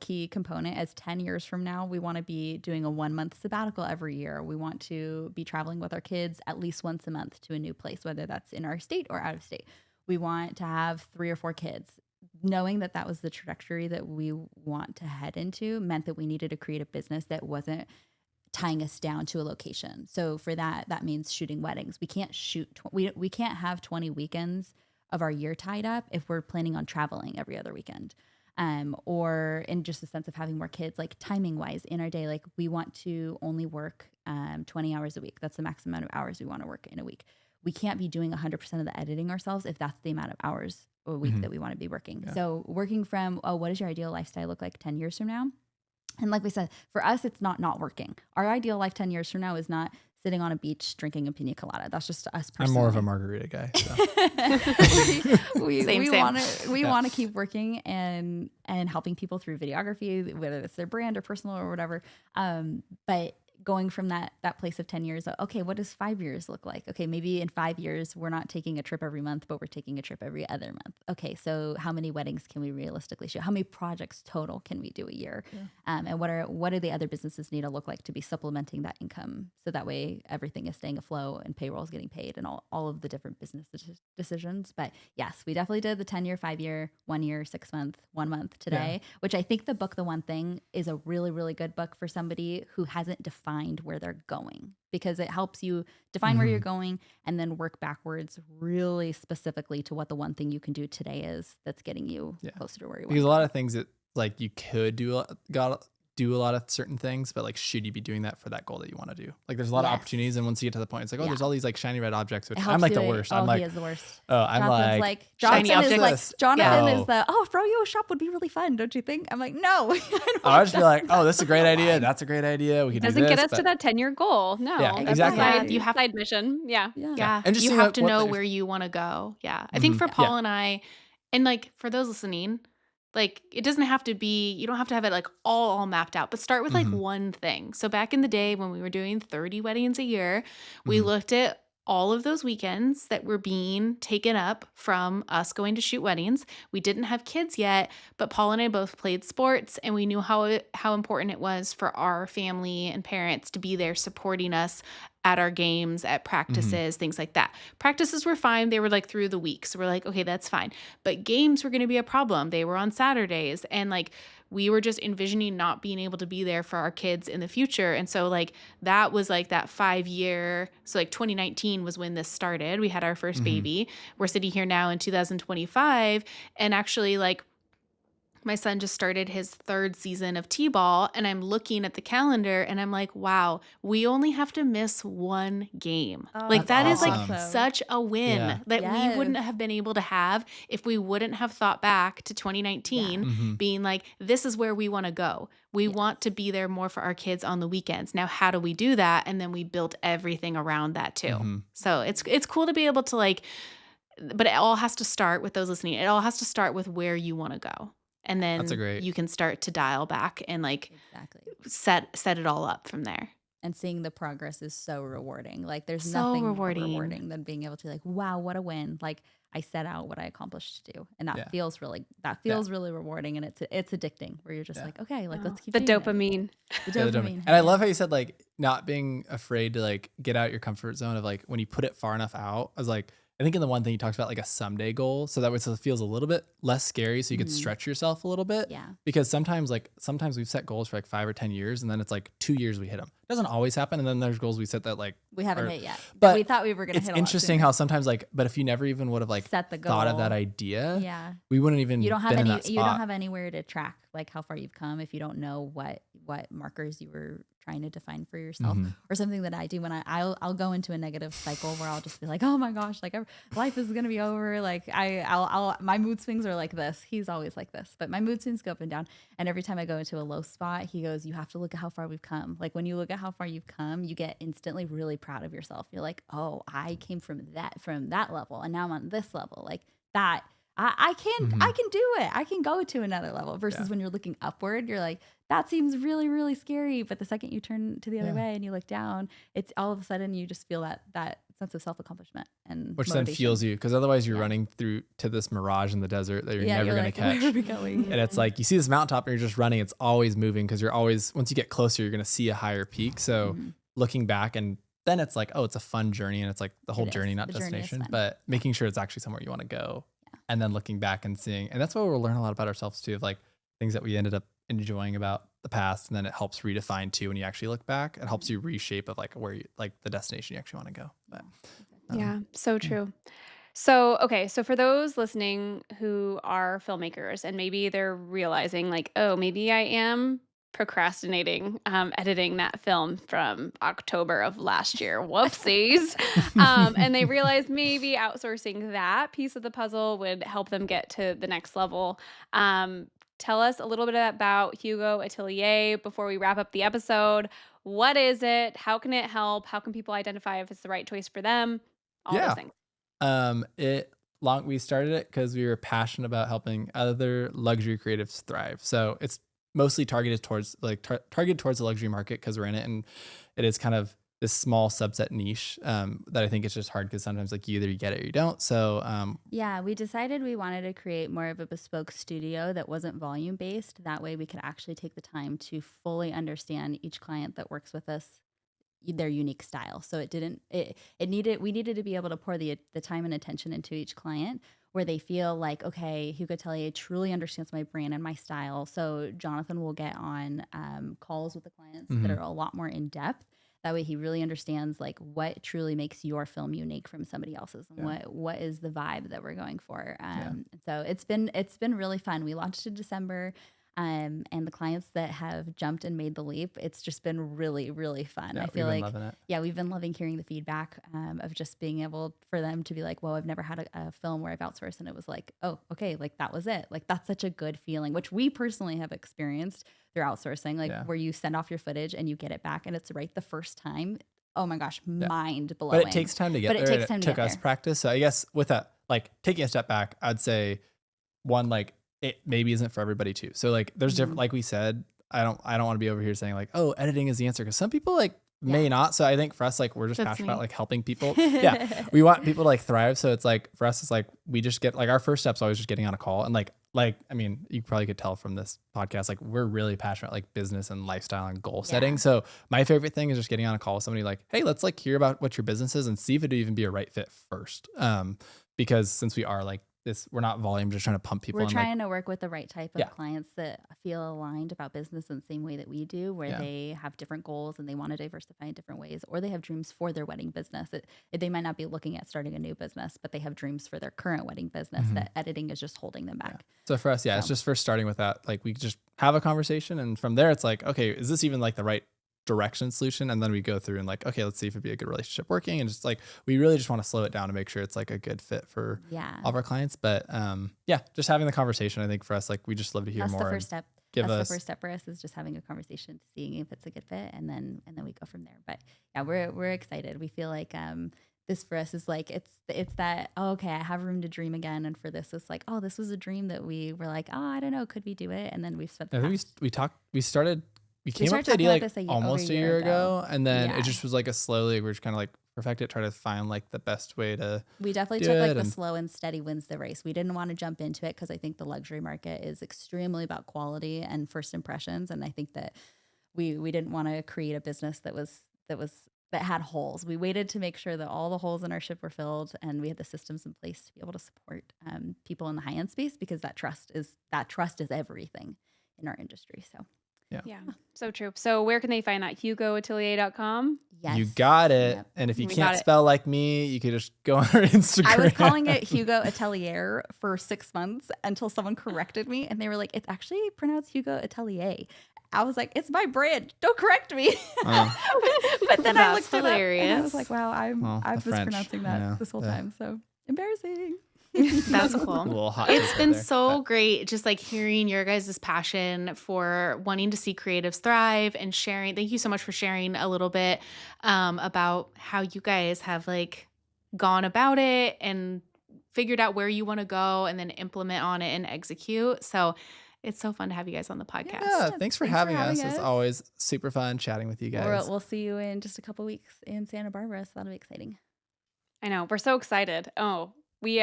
key component as 10 years from now, we want to be doing a 1-month sabbatical every year. We want to be traveling with our kids at least once a month to a new place, whether that's in our state or out of state. We want to have 3 or 4 kids. Knowing that that was the trajectory that we want to head into meant that we needed to create a business that wasn't tying us down to a location. So for that means shooting weddings. We can't we can't have 20 weekends of our year tied up if we're planning on traveling every other weekend. Or in just the sense of having more kids, like timing wise in our day, like we want to only work 20 hours a week. That's the maximum amount of hours we want to work in a week. We can't be doing 100% of the editing ourselves if that's the amount of hours a week that we want to be working. Yeah. So working from, what does your ideal lifestyle look like 10 years from now? And like we said, for us, it's not working. Our ideal life 10 years from now is not sitting on a beach drinking a pina colada. That's just us personally. I'm more of a margarita guy. So. we want to keep working and helping people through videography, whether it's their brand or personal or whatever. But going from that place of 10 years, okay, what does 5 years look like? Okay, maybe in 5 years, we're not taking a trip every month, but we're taking a trip every other month. Okay, so how many weddings can we realistically shoot? How many projects total can we do a year? Yeah. And what do the other businesses need to look like to be supplementing that income? So that way everything is staying afloat and payroll is getting paid and all of the different business decisions. But yes, we definitely did the 10-year, 5-year, 1 year, 6 month, 1 month today, which I think the book, The One Thing, is a really, really good book for somebody who hasn't defined where they're going, because it helps you define where you're going and then work backwards really specifically to what the one thing you can do today is that's getting you closer to where you want. Because a lot of things that like you could do a lot of certain things, but like should you be doing that for that goal that you want to do? Like there's a lot of opportunities, and once you get to the point, it's like, there's all these like shiny red objects, which I'm like the worst. I'm like, he is the worst. I'm like shiny objects. Jonathan is the throw you a shop would be really fun, don't you think? I'm like, no. I just be like, this is a great idea. That's a great idea. We can do this. Doesn't get us to that 10-year goal. No, exactly. You have side mission. Yeah. And you have to know where you want to go. Yeah, I think for Paul and I, and like for those listening, like it doesn't have to be, you don't have to have it like all mapped out, but start with like one thing. So back in the day when we were doing 30 weddings a year, we looked at all of those weekends that were being taken up from us going to shoot weddings. We didn't have kids yet, but Paul and I both played sports, and we knew how important it was for our family and parents to be there supporting us at our games, at practices, things like that. Practices were fine. They were like through the week. So we're like, okay, that's fine. But games were going to be a problem. They were on Saturdays. And like, we were just envisioning not being able to be there for our kids in the future. And so like, that was like that 5-year. So like 2019 was when this started. We had our first baby. We're sitting here now in 2025. And actually like, my son just started his 3rd season of T-ball, and I'm looking at the calendar and I'm like, wow, we only have to miss 1 game. Like that is like such a win that we wouldn't have been able to have if we wouldn't have thought back to 2019 being like, this is where we want to go. We want to be there more for our kids on the weekends. Now, how do we do that? And then we built everything around that too. So it's cool to be able to like, but it all has to start with those listening. It all has to start with where you want to go. And then you can start to dial back and like set it all up from there. And seeing the progress is so rewarding. Like there's nothing more rewarding than being able to like, wow, what a win. Like I set out what I accomplished to do. And that feels really rewarding. And it's addicting where you're just like, okay, like let's keep the doing dopamine. The dopamine. And I love how you said like not being afraid to like get out your comfort zone of like when you put it far enough out. I was like, I think in the one thing you talked about like a someday goal, so that way it feels a little bit less scary, so you could stretch yourself a little bit. Yeah. Because sometimes we've set goals for like 5 or 10 years, and then it's like 2 years we hit them. It doesn't always happen, and then there's goals we set that like we haven't hit yet, but we thought we were going to hit. It's interesting how sometimes like, but if you never even would have like set the goal, thought of that idea, we wouldn't even. You don't have you don't have anywhere to track like how far you've come if you don't know what markers you were trying to define for yourself. Or something that I do when I'll go into a negative cycle where I'll just be like, oh my gosh, like life is gonna be over. Like I'll my mood swings are like this. He's always like this, but my mood swings go up and down. And every time I go into a low spot, he goes, you have to look at how far we've come. Like when you look at how far you've come, you get instantly really proud of yourself. You're like, oh, I came from that level, and now I'm on this level. Like that. I can do it. I can go to another level versus when you're looking upward, you're like, that seems really, really scary. But the second you turn to the other way and you look down, it's all of a sudden you just feel that sense of self-accomplishment and Which motivation. then fuels you, because otherwise you're Yeah. running through to this mirage in the desert that you're Yeah, never you're going to like, catch. where are we going? And it's like you see this mountaintop and you're just running. It's always moving because you're always, once you get closer, you're going to see a higher peak. So Mhm. looking back, and then it's like, oh, it's a fun journey, and it's like the whole It is. journey, not The journey is destination, fun. but making sure it's actually somewhere you want to go. And then looking back and seeing, and that's why we'll learn a lot about ourselves too, of like things that we ended up enjoying about the past. And then it helps redefine too when you actually look back. It helps you reshape of like where you, like the destination you actually want to go. But Yeah, so true. So, okay, so for those listening who are filmmakers and maybe they're realizing like, oh, maybe I am procrastinating editing that film from October of last year. Whoopsies. And they realize maybe outsourcing that piece of the puzzle would help them get to the next level. Um, Tell us a little bit about Hugo Atelier before we wrap up the episode. What is it? How can it help? How can people identify if it's the right choice for them? All those yeah, things. we started it because we were passionate about helping other luxury creatives thrive. So it's mostly targeted towards targeted towards the luxury market because we're in it, and it is kind of this small subset niche that I think it's just hard because sometimes like you either you get it or you don't. So Yeah, we decided we wanted to create more of a bespoke studio that wasn't volume based. That way we could actually take the time to fully understand each client that works with us, their unique style. So we needed to be able to pour the time and attention into each client where they feel like, okay, Hugo Tellier truly understands my brand and my style. So Jonathan will get on calls with the clients that are a lot more in depth. That way he really understands like what truly makes your film unique from somebody else's, and what is the vibe that we're going for. So it's been really fun. We launched in December. And the clients that have jumped and made the leap, it's just been really, really fun. Yeah, I feel we've been like, loving it. yeah, we've been loving hearing the feedback of just being able for them to be like, well, I've never had a film where I've outsourced. And it was like, oh, okay, like that was it. Like that's such a good feeling, which we personally have experienced through outsourcing, like where you send off your footage and you get it back and it's right the first time. Oh my gosh, mind blowing. But it takes time to get there. It took us practice. So I guess with that, like taking a step back, I'd say one, like, it maybe isn't for everybody too. So like there's different, like we said, I don't want to be over here saying like, oh, editing is the answer. Cause some people like may not. So I think for us, like, we're just passionate about like helping people. We want people to like thrive. So it's like, for us, it's like, we just get like our first step's always just getting on a call. And like, I mean, you probably could tell from this podcast, like we're really passionate, like business and lifestyle and goal setting. So my favorite thing is just getting on a call with somebody like, hey, let's like hear about what your business is and see if it'd even be a right fit first. Because since we are like, we're not volume, just trying to pump people. We're trying to work with the right type of Yeah. clients that feel aligned about business in the same way that we do, where they have different goals and they want to diversify in different ways, or they have dreams for their wedding business. They might not be looking at starting a new business, but they have dreams for their current wedding business that editing is just holding them back. So for us, it's just first starting with that. Like we just have a conversation, and from there it's like, okay, is this even like the right direction solution? And then we go through and like, okay, let's see if it'd be a good relationship working. And just like, we really just want to slow it down to make sure it's like a good fit for all of our clients. But just having the conversation, I think for us, like, we just love to hear That's more. The first step. The first step for us is just having a conversation, seeing if it's a good fit, and then we go from there. But yeah, we're excited. We feel like this for us is like it's that, oh, okay, I have room to dream again. And for this, it's like, oh, this was a dream that we were like, oh, I don't know, could we do it? And then we've spent we came up with the idea like almost a year ago, and then it just was like a slowly, we're just kind of like perfect it, try to find like the best way to. We definitely took like the slow and steady wins the race. We didn't want to jump into it because I think the luxury market is extremely about quality and first impressions, and I think that we didn't want to create a business that had holes. We waited to make sure that all the holes in our ship were filled, and we had the systems in place to be able to support people in the high end space, because that trust is everything in our industry. So. Yeah, so true. So where can they find that? HugoAtelier.com? Yes. You got it. Yep. And if you can't spell like me, you could just go on our Instagram. I was calling it Hugo Atelier for 6 months until someone corrected me, and they were like, it's actually pronounced Hugo Atelier. I was like, it's my brand. Don't correct me. But then I looked hilarious. It up and I was like, wow, I'm mispronouncing that this whole time. So embarrassing. That's cool. A little hot It's been there, so great just like hearing your guys' passion for wanting to see creatives thrive and sharing. Thank you so much for sharing a little bit about how you guys have like gone about it and figured out where you want to go and then implement on it and execute. So it's so fun to have you guys on the podcast. Yeah, thanks for having us. It's always super fun chatting with you guys. We'll see you in just a couple weeks in Santa Barbara, so that'll be exciting. I know. We're so excited. Oh, we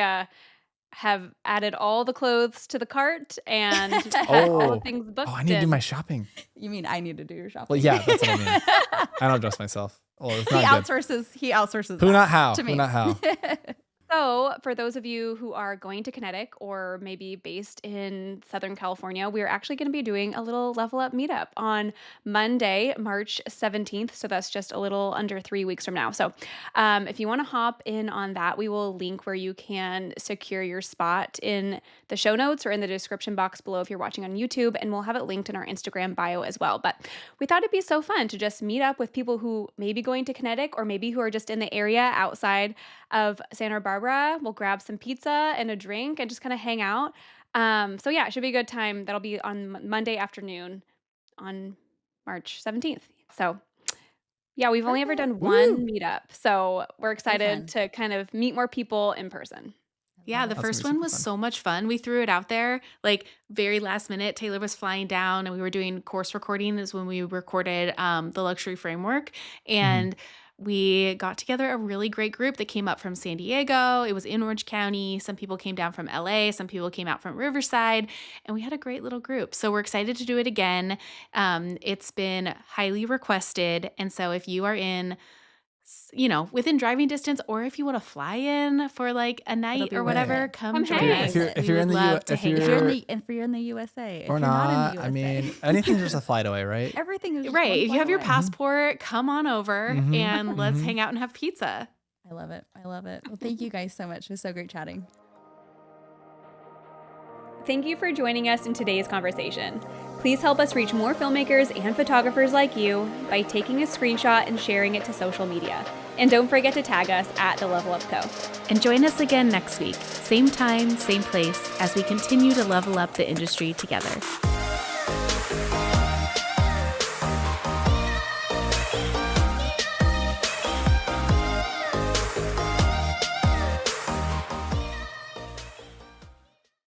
have added all the clothes to the cart and got all the Oh, things oh, I booked need to do my and shopping. You mean I need to do your shopping? Well, yeah, that's what I mean. I don't dress myself. Well, it's He not good. outsources. He outsources. Who that not how? to me. Who not how? So, for those of you who are going to Kinetic or maybe based in Southern California, we're actually going to be doing a little level up meetup on Monday, March 17th. So, that's just a little under 3 weeks from now. So, if you want to hop in on that, we will link where you can secure your spot in the show notes or in the description box below if you're watching on YouTube. And we'll have it linked in our Instagram bio as well. But we thought it'd be so fun to just meet up with people who may be going to Kinetic or maybe who are just in the area outside of Santa Barbara. We'll grab some pizza and a drink and just kind of hang out. So yeah, it should be a good time. That'll be on Monday afternoon on March 17th. So yeah, we've only ever done Woo! one meetup. So we're excited fun. to kind of meet more people in person. Yeah, the That's first gonna be one was super fun. so much fun. We threw it out there like very last minute. Taylor was flying down and we were doing course recording is when we recorded the luxury framework. Mhm. And we got together a really great group that came up from San Diego. It was in Orange County. Some people came down from LA. Some people came out from Riverside. And we had a great little group. So we're excited to do it again. It's been highly requested. And so if you are in within driving distance, or if you want to fly in for like a night be or worth whatever, it. come Come join hang. us. If We you're would in the love U- to if hang you're- If you're out. if you're in the USA, if Or you're not in not. the I USA, mean, anything's just a flight away, right? everything is just Right. one If you flight have your away. passport, come on over Mhm, and let's mhm. hang out and have pizza. I love it. I love it. Well, thank you guys so much. It was so great chatting. Thank you for joining us in today's conversation. Please help us reach more filmmakers and photographers like you by taking a screenshot and sharing it to social media. And don't forget to tag us at The Level Up Co. And join us again next week, same time, same place, as we continue to level up the industry together.